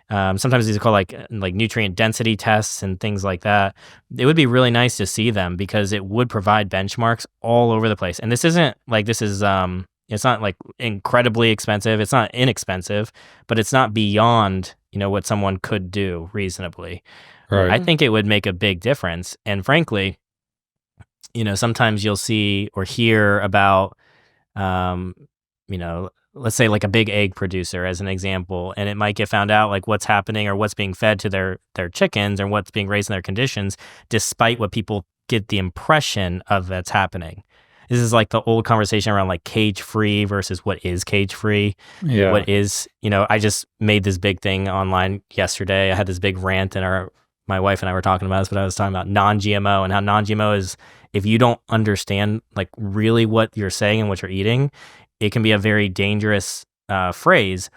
Sometimes these are called like nutrient density tests and things like that. It would be really nice to see them, because it would provide benchmarks all over the place. And this isn't like it's not like incredibly expensive. It's not inexpensive, but it's not beyond, what someone could do reasonably. Right. I think it would make a big difference. And frankly, sometimes you'll see or hear about, let's say like a big egg producer as an example, and it might get found out like what's happening or what's being fed to their chickens or what's being raised in their conditions, despite what people get the impression of that's happening. This is like the old conversation around like cage free versus what is cage free. Yeah. What is, I just made this big thing online yesterday. I had this big rant, and my wife and I were talking about this, but I was talking about non-GMO and how non-GMO is, if you don't understand like really what you're saying and what you're eating, it can be a very dangerous phrase.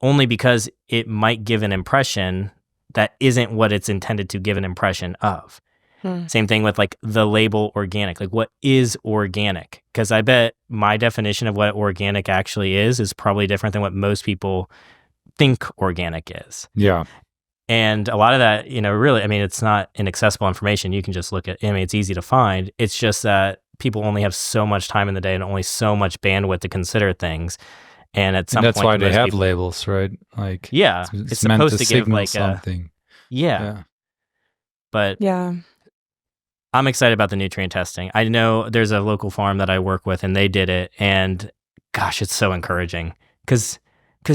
only because it might give an impression that isn't what it's intended to give an impression of. Same thing with like the label organic. Like, what is organic? Because I bet my definition of what organic actually is probably different than what most people think organic is. Yeah. And a lot of that, really, I mean, it's not inaccessible information. You can just look at, it's easy to find. It's just that people only have so much time in the day and only so much bandwidth to consider things. And at some that's point, why they have labels, right? Like, yeah, it's supposed to give like something. Yeah. But yeah. I'm excited about the nutrient testing. I know there's a local farm that I work with and they did it. And gosh, it's so encouraging because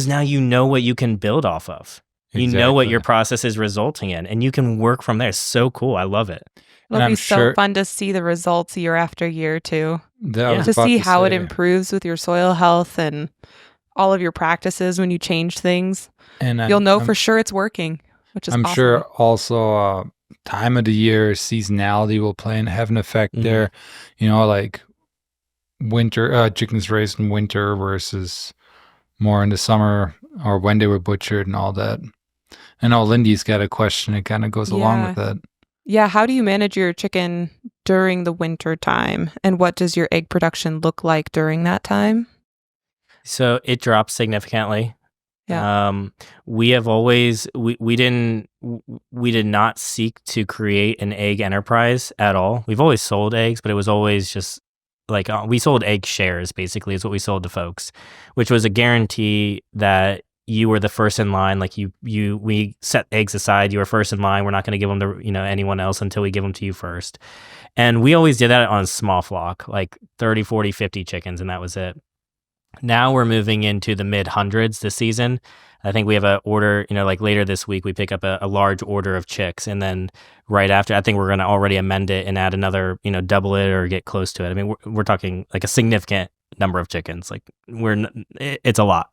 now you know what you can build off of. You know what your process is resulting in and you can work from there. It's so cool. I love it. It'll be so fun to see the results year after year too. To see how it improves with your soil health and all of your practices when you change things. And you'll know for sure it's working, which is awesome. I'm sure also time of the year, seasonality will have an effect there. Like winter, chickens raised in winter versus more in the summer or when they were butchered and all that. I know Lindy's got a question. It kind of goes along with that. Yeah. How do you manage your chicken during the winter time? And what does your egg production look like during that time? So it drops significantly. Yeah. We have always, we did not seek to create an egg enterprise at all. We've always sold eggs, but it was always just like, we sold egg shares basically is what we sold to folks, which was a guarantee that you were the first in line. Like we set eggs aside. You were first in line. We're not going to give them to, anyone else until we give them to you first. And we always did that on a small flock, like 30, 40, 50 chickens. And that was it. Now we're moving into the mid hundreds this season. I think we have an order, like later this week, we pick up a large order of chicks. And then right after, I think we're going to already amend it and add another, double it or get close to it. I mean, we're talking like a significant number of chickens. Like it's a lot.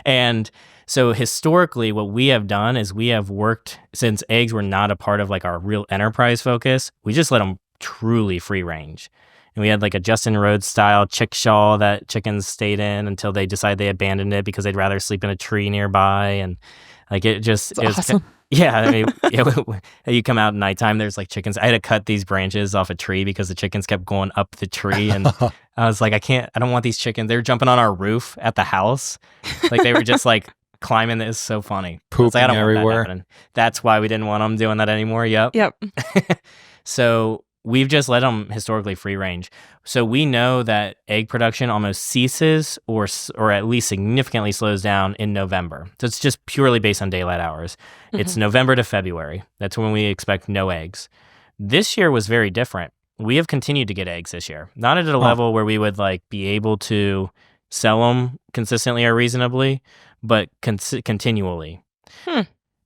And so historically, what we have done is we have worked, since eggs were not a part of like our real enterprise focus, we just let them truly free range. And we had like a Justin Rhodes style chickshaw that chickens stayed in until they decided they abandoned it because they'd rather sleep in a tree nearby. And like it was awesome. Yeah. I mean, you come out at nighttime, there's like chickens. I had to cut these branches off a tree because the chickens kept going up the tree. And I was like, I don't want these chickens. They were jumping on our roof at the house. Like they were just like climbing. It's so funny. Pooping like, I don't everywhere. Want that happening. That's why we didn't want them doing that anymore. Yep. So we've just let them historically free range. So we know that egg production almost ceases or at least significantly slows down in November. So it's just purely based on daylight hours. Mm-hmm. It's November to February. That's when we expect no eggs. This year was very different. We have continued to get eggs this year. Not at a level where we would like be able to sell them consistently or reasonably, but continually.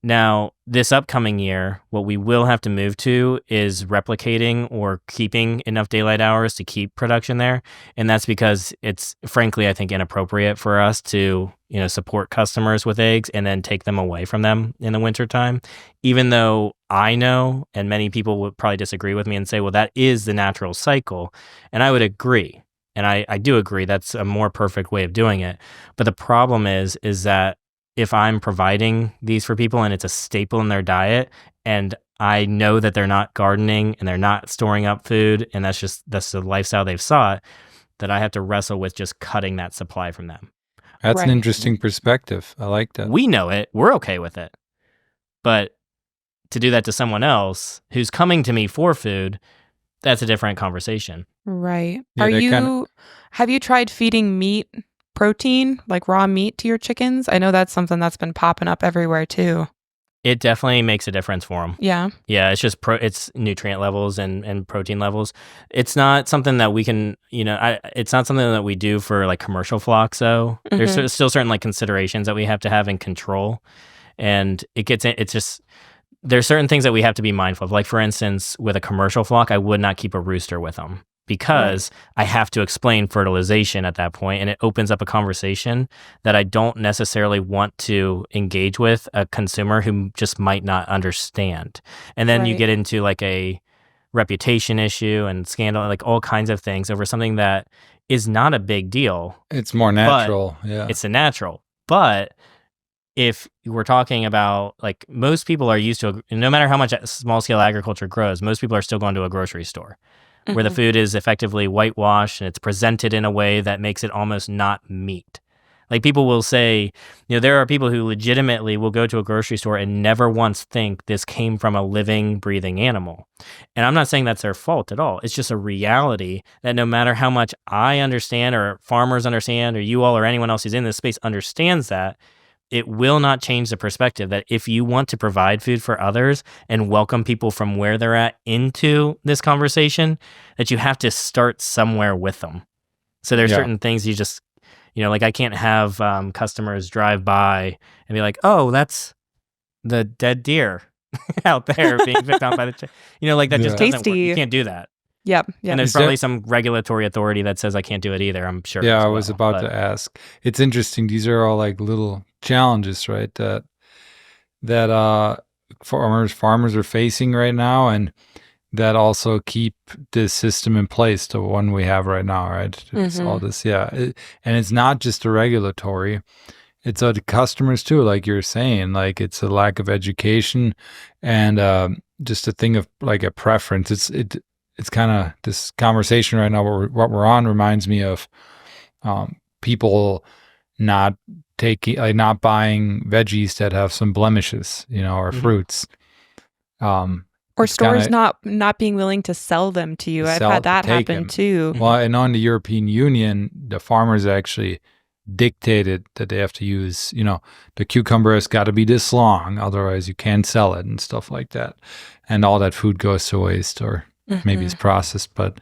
Now, this upcoming year, what we will have to move to is replicating or keeping enough daylight hours to keep production there. And that's because it's, frankly, I think inappropriate for us to, support customers with eggs and then take them away from them in the wintertime. Even though I know, and many people would probably disagree with me and say, well, that is the natural cycle. And I would agree. And I do agree that's a more perfect way of doing it. But the problem is that if I'm providing these for people and it's a staple in their diet and I know that they're not gardening and they're not storing up food and that's the lifestyle they've sought, that I have to wrestle with just cutting that supply from them. That's an interesting perspective. I like that. We know it. We're okay with it. But to do that to someone else who's coming to me for food, that's a different conversation. Right. Yeah, have you tried feeding meat protein, like raw meat, to your chickens? I know that's something that's been popping up everywhere too. It definitely makes a difference for them. Yeah. Yeah, it's just it's nutrient levels and protein levels. It's not something that we can, it's not something that we do for like commercial flocks though. Mm-hmm. There's still certain like considerations that we have to have in control. And there's certain things that we have to be mindful of. Like for instance, with a commercial flock, I would not keep a rooster with them. Because I have to explain fertilization at that point, and it opens up a conversation that I don't necessarily want to engage with a consumer who just might not understand. And then you get into like a reputation issue and scandal, like all kinds of things over something that is not a big deal. It's more natural. Yeah, it's a natural. But if we're talking about, like, most people are used to, no matter how much small scale agriculture grows, most people are still going to a grocery store where the food is effectively whitewashed and it's presented in a way that makes it almost not meat. Like, people will say, there are people who legitimately will go to a grocery store and never once think this came from a living, breathing animal. And I'm not saying that's their fault at all. It's just a reality that no matter how much I understand, or farmers understand, or you all or anyone else who's in this space understands that, it will not change the perspective that if you want to provide food for others and welcome people from where they're at into this conversation, that you have to start somewhere with them. So there's certain things you just, like, I can't have customers drive by and be like, oh, that's the dead deer out there being picked on by the, like, that just doesn't work. Tasty. You can't do that. Yep. And there's probably some regulatory authority that says I can't do it either, I'm sure. Yeah, I was about to ask. It's interesting. These are all like little challenges, right? That farmers are facing right now, and that also keep this system in place, the one we have right now, right? It's all this, and it's not just a regulatory. It's the customers too, like you're saying. Like, it's a lack of education and just a thing of like a preference. It's kind of this conversation right now. What we're on reminds me of people not buying veggies that have some blemishes, or fruits. Or stores not being willing to sell them to you. I've had that happen too. Well, and on the European Union, the farmers actually dictated that they have to use, the cucumber has got to be this long, otherwise you can't sell it and stuff like that. And all that food goes to waste, or maybe it's processed, but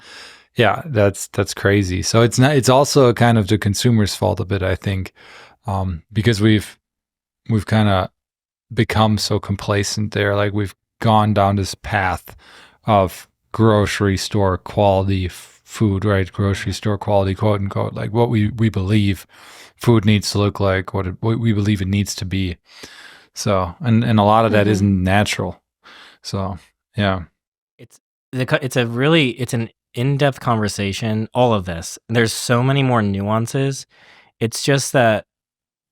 yeah, that's crazy. So it's also kind of the consumer's fault a bit, I think, because we've kind of become so complacent there. Like, we've gone down this path of grocery store quality food, right? Grocery store quality, quote unquote, like what we believe food needs to look like, what we believe it needs to be. So, and a lot of that isn't natural. So, yeah. It's an in-depth conversation, all of this. There's so many more nuances. It's just that,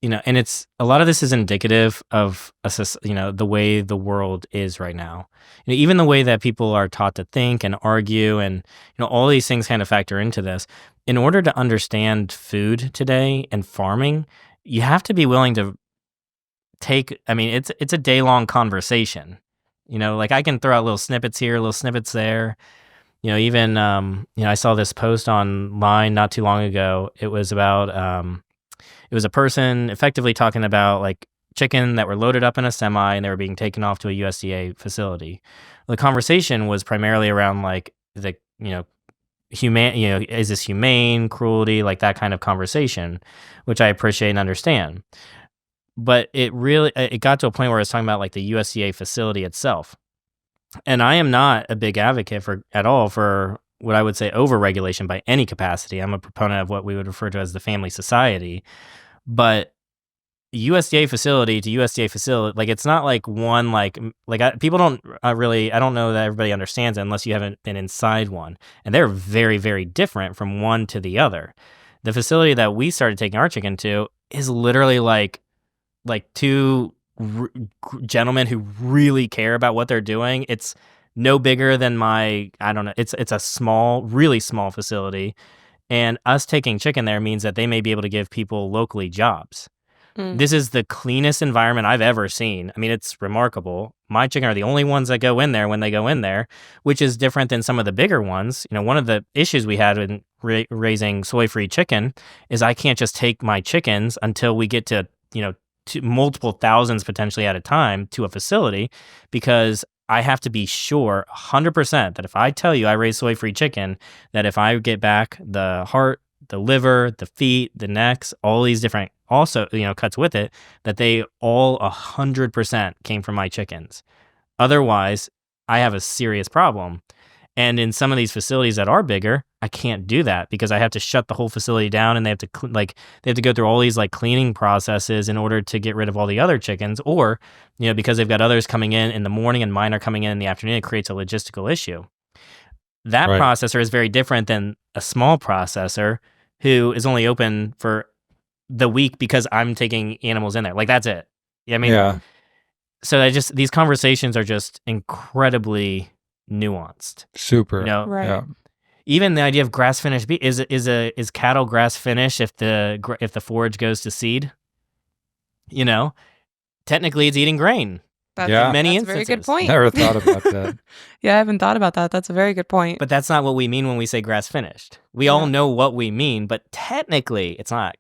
and it's, a lot of this is indicative of the way the world is right now. Even the way that people are taught to think and argue, and all these things kind of factor into this. In order to understand food today and farming, you have to be willing to take. I mean, it's a day-long conversation. Like, I can throw out little snippets here, little snippets there. Even I saw this post online not too long ago. It was about it was a person effectively talking about, like, chicken that were loaded up in a semi and they were being taken off to a USDA facility. The conversation was primarily around, like, the humane, is this humane, cruelty, like that kind of conversation, which I appreciate and understand. But it got to a point where I was talking about, like, the USDA facility itself. And I am not a big advocate for what I would say over-regulation by any capacity. I'm a proponent of what we would refer to as the family society. But USDA facility to USDA facility, like, it's not like one, people don't really, I don't know that everybody understands it unless you haven't been inside one. And they're very, very different from one to the other. The facility that we started taking our chicken to is literally like two gentlemen who really care about what they're doing. It's no bigger than I don't know. It's a small, really small facility. And us taking chicken there means that they may be able to give people locally jobs. This is the cleanest environment I've ever seen. I mean, it's remarkable. My chicken are the only ones that go in there when they go in there, which is different than some of the bigger ones. One of the issues we had in raising soy-free chicken is I can't just take my chickens until we get to multiple thousands potentially at a time to a facility, because I have to be sure 100% that if I tell you I raise soy-free chicken, that if I get back the heart, the liver, the feet, the necks, all these different also, cuts with it, that they all 100% came from my chickens. Otherwise, I have a serious problem. And in some of these facilities that are bigger, I can't do that because I have to shut the whole facility down, and they have to go through all these, like, cleaning processes in order to get rid of all the other chickens, or because they've got others coming in the morning and mine are coming in the afternoon, it creates a logistical issue. That processor is very different than a small processor who is only open for the week because I'm taking animals in there. Like, that's it. Yeah, I mean, Yeah. so these conversations are just incredibly nuanced. Super. You know, Right. Yeah. even the idea of grass finished beef is cattle grass finished if the forage goes to seed. You know, technically it's eating grain. That's, Yeah. Many that's a very good instances. point. Never thought about that. Yeah, I haven't thought about that. That's a very good point. But that's not what we mean when we say grass finished. We all know what we mean, but technically it's not.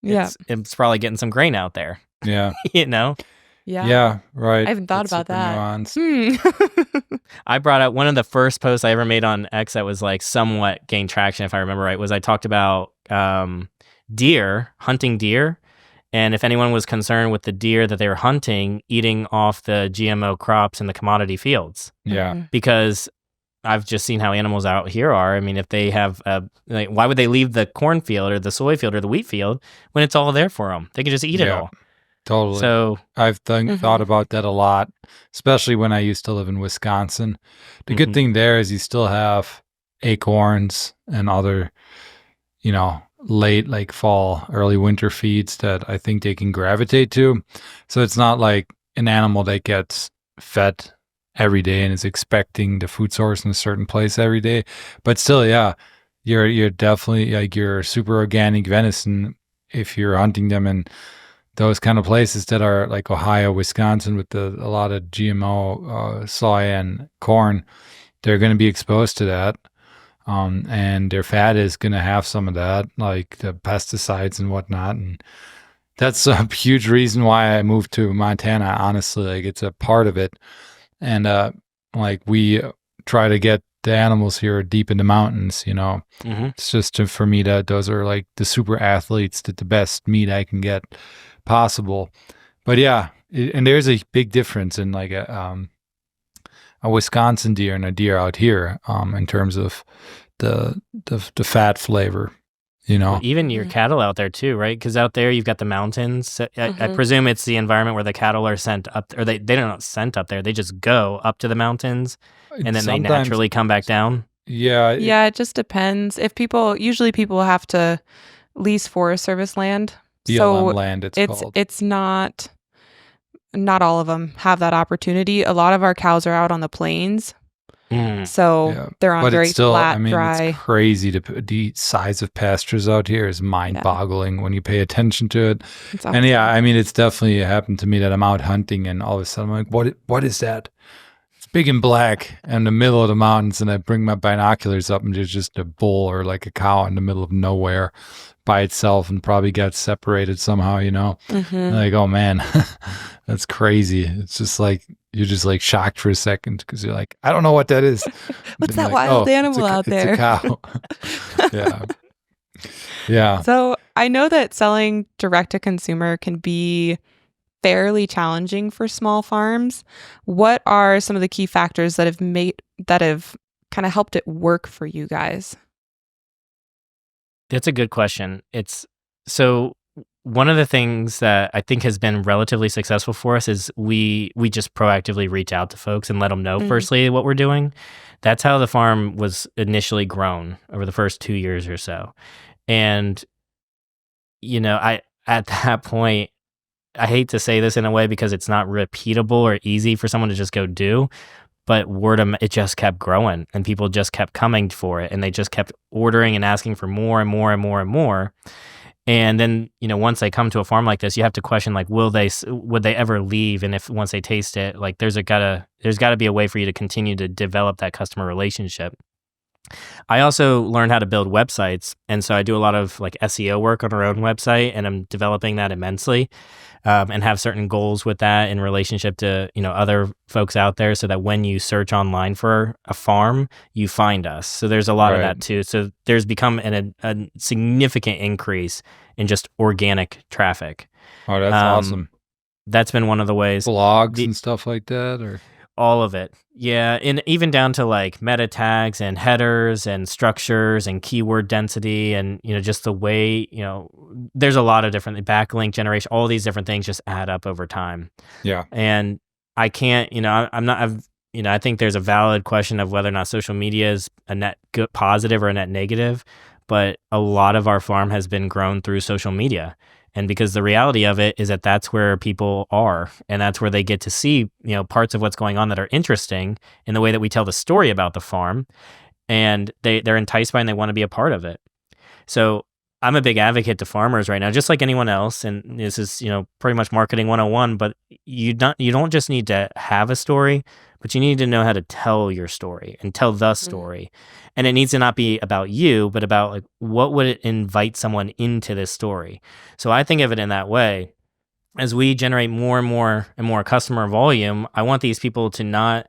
It's probably getting some grain out there. Yeah. You know? Yeah, right. I haven't thought about super that. nuanced. I brought out one of the first posts I ever made on X that was like somewhat gained traction, if I remember right, was I talked about hunting deer. And if anyone was concerned with the deer that they were hunting, eating off the GMO crops in the commodity fields. Yeah. Because I've just seen how animals out here are. I mean, if they have, why would they leave the cornfield or the soy field or the wheat field when it's all there for them? They can just eat it all. Totally. So I've thought about that a lot, especially when I used to live in Wisconsin. The good thing there is you still have acorns and other, late like fall, early winter feeds that I think they can gravitate to. So it's not like an animal that gets fed every day and is expecting the food source in a certain place every day. But still, yeah, you're definitely like your super organic venison if you're hunting them in those kind of places that are like Ohio, Wisconsin with a lot of GMO soy and corn. They're going to be exposed to that. And their fat is going to have some of that, like the pesticides and whatnot. And that's a huge reason why I moved to Montana, honestly. Like, it's a part of it. And like, we try to get the animals here deep in the mountains, It's just for me that those are like the super athletes, that the best meat I can get possible. But yeah, and there's a big difference in like a Wisconsin deer and a deer out here in terms of the fat flavor, Well, even your cattle out there too, right? Because out there you've got the mountains. So I presume it's the environment where the cattle are sent up, or they're not sent up there. They just go up to the mountains and then they naturally come back down. Yeah. Yeah, it just depends. Usually people have to lease Forest Service land. BLM land, it's called. It's not all of them have that opportunity. A lot of our cows are out on the plains. So they're on very flat, dry. It's crazy the size of pastures out here is mind-boggling when you pay attention to it. And it's definitely happened to me that I'm out hunting and all of a sudden I'm like, what is that? It's big and black in the middle of the mountains, and I bring my binoculars up and there's just a bull or like a cow in the middle of nowhere by itself and probably got separated somehow, Like, oh man, that's crazy. It's just like, you're just like shocked for a second because you're like, I don't know what that is. What's that wild animal out there? It's a cow. Yeah. Yeah. So I know that selling direct to consumer can be fairly challenging for small farms. What are some of the key factors that have kind of helped it work for you guys? That's a good question. So one of the things that I think has been relatively successful for us is we just proactively reach out to folks and let them know firstly what we're doing. That's how the farm was initially grown over the first 2 years or so. And, at that point, I hate to say this in a way because it's not repeatable or easy for someone to just go do, but it just kept growing and people just kept coming for it and they just kept ordering and asking for more and more and more and more. And then, once they come to a farm like this, you have to question, like, would they ever leave? And if once they taste it, like, there's got to be a way for you to continue to develop that customer relationship. I also learned how to build websites. And so I do a lot of like SEO work on our own website, and I'm developing that immensely. And have certain goals with that in relationship to, other folks out there so that when you search online for a farm, you find us. So there's a lot of that too. So there's become a significant increase in just organic traffic. Oh, that's awesome. That's been one of the ways. Blogs and stuff like that, or all of it. Yeah, and even down to like meta tags and headers and structures and keyword density and, just the way, there's a lot of different backlink generation, all these different things just add up over time. Yeah. And I can't, I think there's a valid question of whether or not social media is a net good positive or a net negative, but a lot of our farm has been grown through social media. And because the reality of it is that that's where people are, and that's where they get to see, parts of what's going on that are interesting in the way that we tell the story about the farm, and they're enticed by and they want to be a part of it. So I'm a big advocate to farmers right now, just like anyone else. And this is, pretty much marketing 101, but you don't just need to have a story, but you need to know how to tell your story and tell the story. And it needs to not be about you, but about like, what would it invite someone into this story? So I think of it in that way. As we generate more and more customer volume, I want these people to not,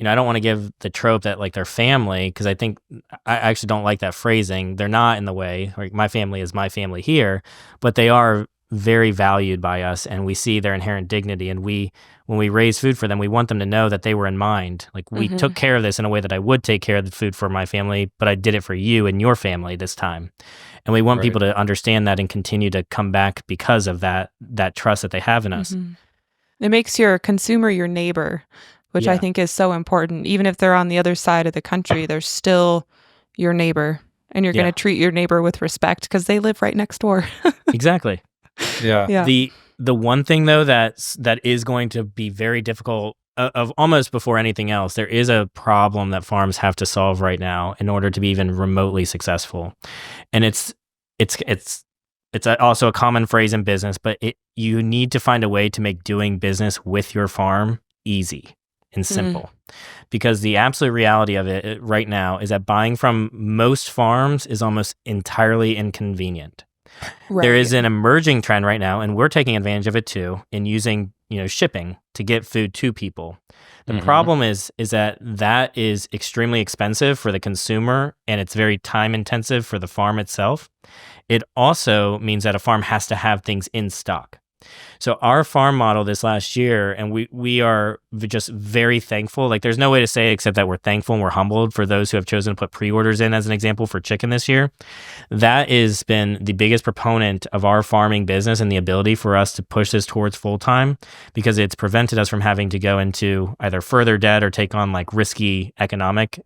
I don't want to give the trope that like they're family, because I actually don't like that phrasing. They're not in the way, like my family is my family here, but they are very valued by us, and we see their inherent dignity. And when we raise food for them, we want them to know that they were in mind. Like we took care of this in a way that I would take care of the food for my family, but I did it for you and your family this time. And we want people to understand that and continue to come back because of that trust that they have in us. It makes your consumer your neighbor, which I think is so important. Even if they're on the other side of the country, they're still your neighbor, and you're going to treat your neighbor with respect because they live right next door. Exactly. Yeah. The one thing though that is going to be very difficult of almost before anything else, there is a problem that farms have to solve right now in order to be even remotely successful, and it's also a common phrase in business, but you need to find a way to make doing business with your farm easy and simple. Because the absolute reality of it right now is that buying from most farms is almost entirely inconvenient. Right. There is an emerging trend right now, and we're taking advantage of it too, in using shipping to get food to people. The problem is that is extremely expensive for the consumer, and it's very time intensive for the farm itself. It also means that a farm has to have things in stock. So our farm model this last year, and we are just very thankful. Like there's no way to say it except that we're thankful and we're humbled for those who have chosen to put pre-orders in, as an example, for chicken this year. That has been the biggest proponent of our farming business and the ability for us to push this towards full-time, because it's prevented us from having to go into either further debt or take on like risky economic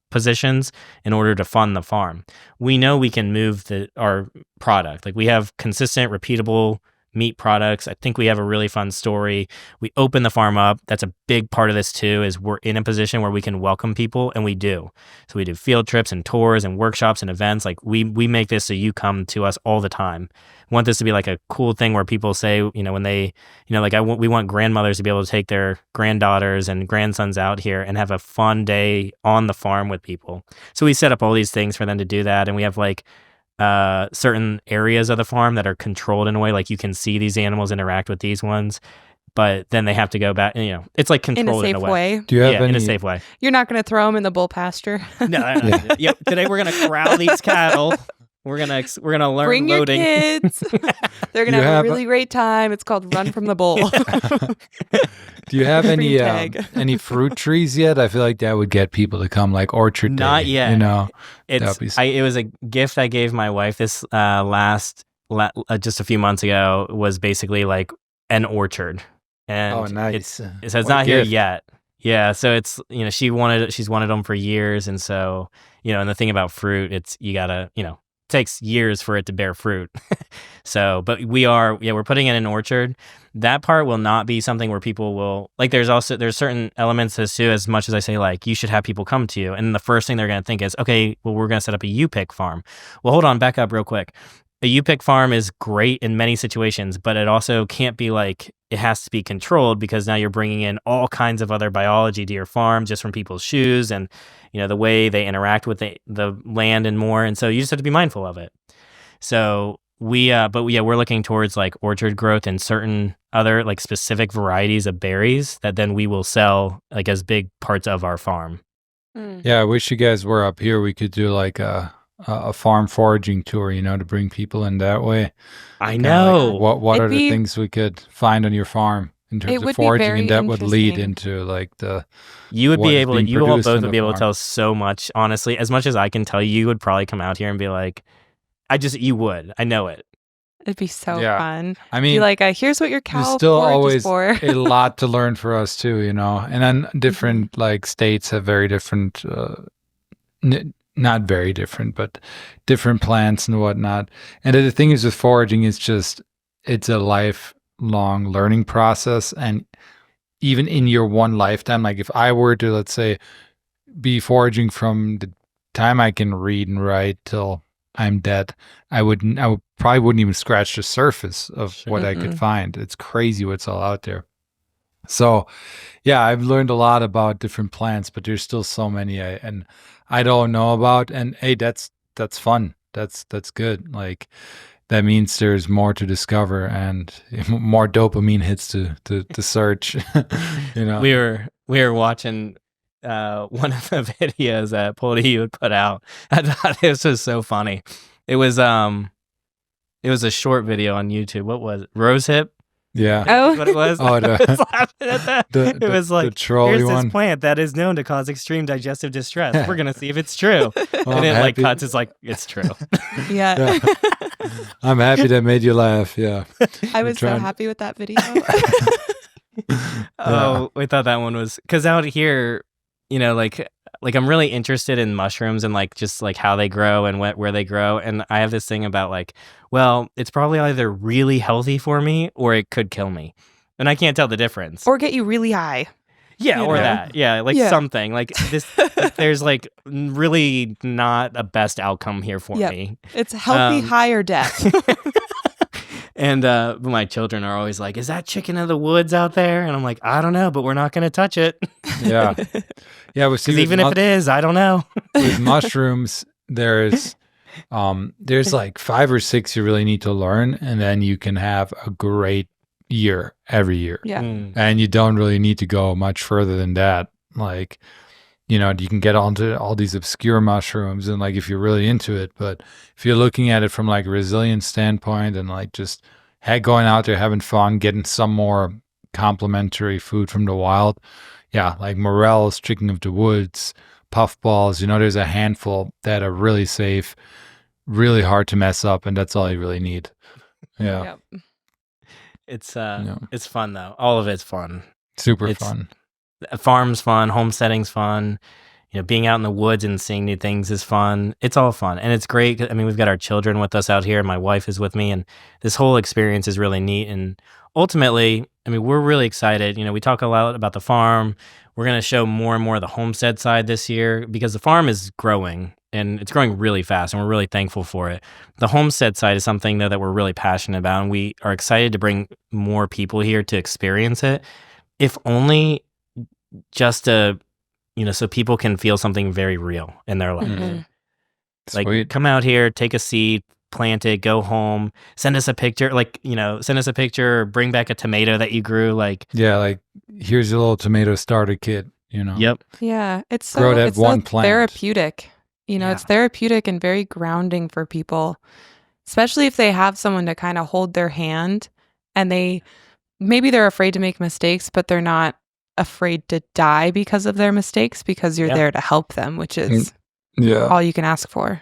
positions in order to fund the farm. We know we can move our product. Like we have consistent, repeatable meat products. I think we have a really fun story. We open the farm up. That's a big part of this too, is we're in a position where we can welcome people, and we do. So we do field trips and tours and workshops and events. Like we make this so you come to us all the time. We want this to be like a cool thing where people say, when they, we want grandmothers to be able to take their granddaughters and grandsons out here and have a fun day on the farm with people. So we set up all these things for them to do that. And we have like certain areas of the farm that are controlled in a way, like you can see these animals interact with these ones, but then they have to go back. It's like controlled in a way. Do you have in a safe way? You're not going to throw them in the bull pasture. No. Yep. Today we're going to corral these cattle. We're gonna learn Bring loading. Your kids. They're gonna have a really great time. It's called Run from the Bull. Do you have any fruit trees yet? I feel like that would get people to come, like orchard day. Not yet. It was a gift I gave my wife this just a few months ago. Was basically like an orchard, and nice. It's not here yet. Yeah, so it's she's wanted them for years, and so and the thing about fruit, it's you gotta takes years for it to bear fruit. So, but we're putting in an orchard. That part will not be something where people will like. There's certain elements as much as I say like you should have people come to you, and the first thing they're gonna think is, okay, well we're gonna set up a U-pick farm. Well, hold on, back up real quick. A U-pick farm is great in many situations, but it also can't be like, it has to be controlled, because now you're bringing in all kinds of other biology to your farm just from people's shoes and, the way they interact with the land and more. And so you just have to be mindful of it. So we're looking towards like orchard growth and certain other like specific varieties of berries that then we will sell like as big parts of our farm. Yeah, I wish you guys were up here. We could do like a farm foraging tour, to bring people in that way. I know. Like, what are the things we could find on your farm in terms of foraging, and that would lead into like you all both would be able to tell so much, honestly. As much as I can tell you would probably come out here and be like, you would. I know it. It'd be so fun. I mean, be like, here's what your cow there's still always for. a lot to learn for us too, and then different like states have very different not very different, but different plants and whatnot. And the thing is with foraging, it's a lifelong learning process. And even in your one lifetime, like if I were to, let's say, be foraging from the time I can read and write till I'm dead, I probably wouldn't even scratch the surface of what I could find. It's crazy what's all out there. So, yeah, I've learned a lot about different plants, but there's still so many I don't know about. And hey, that's fun. That's good. Like that means there's more to discover and more dopamine hits to search. We were watching one of the videos that Poldy would put out. I thought this was so funny. It was a short video on YouTube. What was it? Rosehip? Yeah. Oh, What it was? Oh, I was laughing at that. It was like, the trolley here's one. this plant that is known to cause extreme digestive distress. We're gonna see if it's true. Well, And it I'm like happy. cuts. It's like it's true. yeah. I'm happy that made you laugh. Yeah. I was so trying- happy with that video. Oh, we thought that one was because out here, like I'm really interested in mushrooms and like just like how they grow and where they grow. And I have this thing about like, well, it's probably either really healthy for me or it could kill me, and I can't tell the difference. Or get you really high. Yeah, you or know? that. Yeah, like Yeah. something like this. There's like really not a best outcome here for Yep. me. It's healthy, high, or death. And my children are always like, "Is that chicken of the woods out there?" And I'm like, "I don't know, but we're not going to touch it Yeah. Yeah. because even if it is, I don't know." with mushrooms, there's like 5 or 6 you really need to learn, and then you can have a great year every year. Yeah. Mm. And you don't really need to go much further than that. Like, you can get onto all these obscure mushrooms and like if you're really into it, but if you're looking at it from like a resilience standpoint and like just going out there having fun, getting some more complementary food from the wild, yeah, like morels, chicken of the woods, puffballs, there's a handful that are really safe, really hard to mess up, and that's all you really need. Yeah. Yep. It's fun though. All of it's fun. Super It's- fun. Farm's fun, homesteading's fun. Being out in the woods and seeing new things is fun. It's all fun, and it's great. I mean, we've got our children with us out here, and my wife is with me, and this whole experience is really neat. And ultimately, I mean, we're really excited. We talk a lot about the farm. We're going to show more and more of the homestead side this year because the farm is growing, and it's growing really fast, and we're really thankful for it. The homestead side is something, though, that we're really passionate about, and we are excited to bring more people here to experience it, if only just to, so people can feel something very real in their life. Mhm. Like, Sweet. come out here, take a seed, plant it, go home, send us a picture, send us a picture, or bring back a tomato that you grew. Like, Yeah, like here's your little tomato starter kit, yep. Yeah. It's Grow so, that it's one so plant. therapeutic. It's therapeutic and very grounding for people, especially if they have someone to kind of hold their hand and maybe they're afraid to make mistakes, but they're not afraid to die because of their mistakes because you're Yeah. there to help them, which is Yeah. all you can ask for.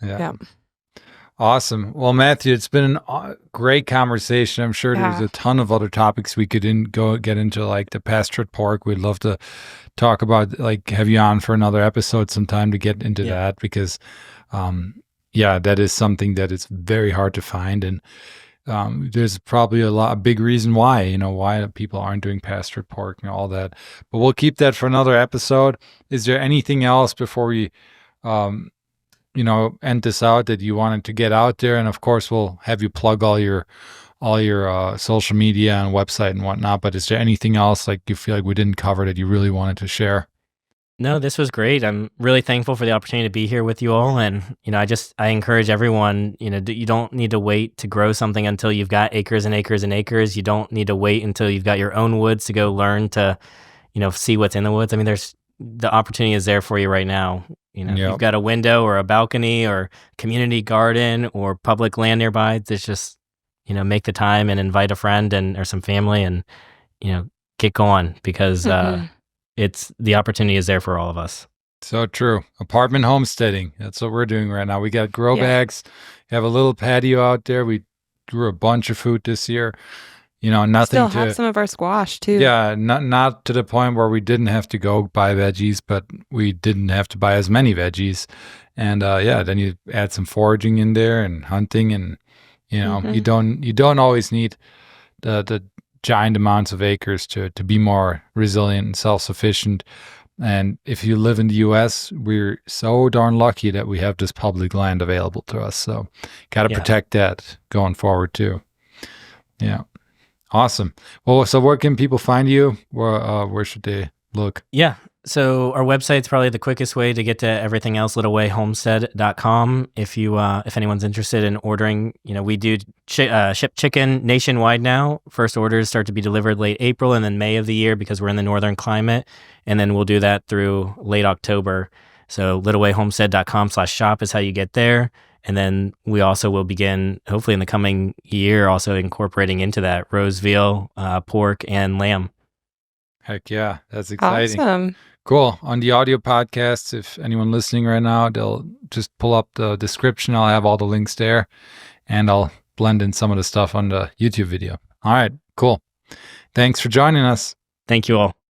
Yeah. Yeah. Awesome. Well, Matthew, it's been a great conversation. I'm sure there's Yeah. a ton of other topics we could get into, like the pastured pork. We'd love to talk about, like, have you on for another episode sometime to get into that because, that is something that is very hard to find. And there's probably a big reason why, why people aren't doing pastured pork and all that. But we'll keep that for another episode. Is there anything else before we, end this out that you wanted to get out there? And of course, we'll have you plug all your social media and website and whatnot. But is there anything else like you feel like we didn't cover that you really wanted to share? No, this was great. I'm really thankful for the opportunity to be here with you all. And, I encourage everyone, you don't need to wait to grow something until you've got acres and acres and acres. You don't need to wait until you've got your own woods to go learn to, see what's in the woods. I mean, the opportunity is there for you right now. If you've got a window or a balcony or community garden or public land nearby, it's just, make the time and invite a friend or some family and, get going because, the opportunity is there for all of us. So true. Apartment homesteading. That's what we're doing right now. We got grow bags. We have a little patio out there. We grew a bunch of food this year. nothing Still have some of our squash too. Yeah, not to the point where we didn't have to go buy veggies, but we didn't have to buy as many veggies. And then you add some foraging in there and hunting, and you don't always need the giant amounts of acres to be more resilient and self-sufficient. And if you live in the US, we're so darn lucky that we have this public land available to us. So got to protect that going forward too. Yeah. Awesome. Well, so where can people find you? Where should they look? Yeah. So our website's probably the quickest way to get to everything else, littlewayhomestead.com. If anyone's interested in ordering, we do ship chicken nationwide now. First orders start to be delivered late April and then May of the year because we're in the northern climate. And then we'll do that through late October. So littlewayhomestead.com/shop is how you get there. And then we also will begin, hopefully in the coming year, also incorporating into that roast veal, pork, and lamb. Heck yeah, that's exciting. Awesome. Cool. On the audio podcasts, if anyone listening right now, they'll just pull up the description. I'll have all the links there, and I'll blend in some of the stuff on the YouTube video. All right, cool. Thanks for joining us. Thank you all.